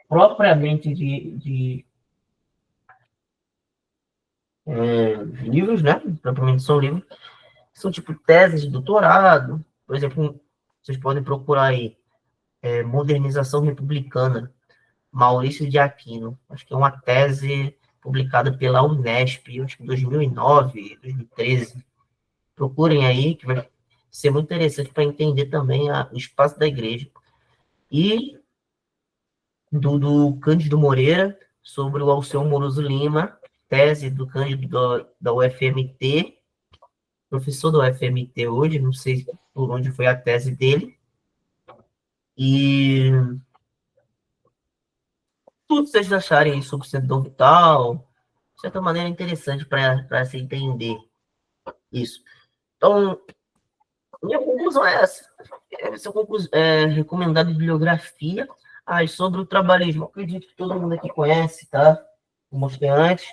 propriamente de livros, né? Propriamente são livros. São tipo teses de doutorado. Por exemplo, vocês podem procurar aí Modernização Republicana, Maurício de Aquino. Acho que é uma tese publicada pela Unesp, acho que em 2009, 2013. Procurem aí, que vai ser muito interessante para entender também o espaço da igreja. E do Cândido Moreira, sobre o Alceu Moroso Lima, tese do Cândido da UFMT, professor da UFMT hoje, não sei por onde foi a tese dele. E tudo que vocês acharem sobre o Centro Vital, de certa maneira, é interessante para se entender isso. Então, minha conclusão é essa. Recomendado bibliografia sobre o trabalhismo. Acredito que todo mundo aqui conhece, tá? Como mostrei antes.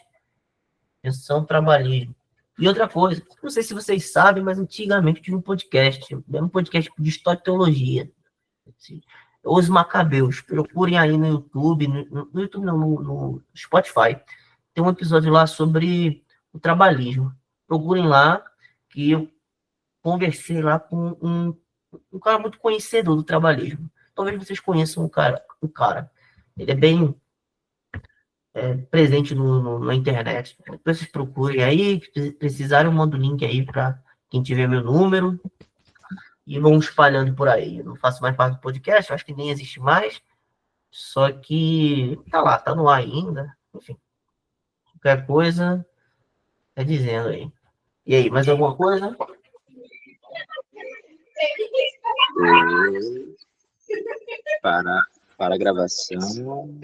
Gestão trabalhismo. E outra coisa, não sei se vocês sabem, mas antigamente eu tive um podcast de história e teologia. Assim, Os Macabeus. Procurem aí no YouTube, no YouTube não, no Spotify. Tem um episódio lá sobre o trabalhismo. Procurem lá, que eu conversei lá com um cara muito conhecedor do trabalhismo. Talvez vocês conheçam o cara. Ele é bem presente na internet. Depois vocês procurem aí, se precisarem, eu mando o link aí para quem tiver meu número e vão espalhando por aí. Eu não faço mais parte do podcast, acho que nem existe mais, só que tá lá, tá no ar ainda. Enfim, qualquer coisa, dizendo aí. E aí, mais alguma coisa? Para a gravação.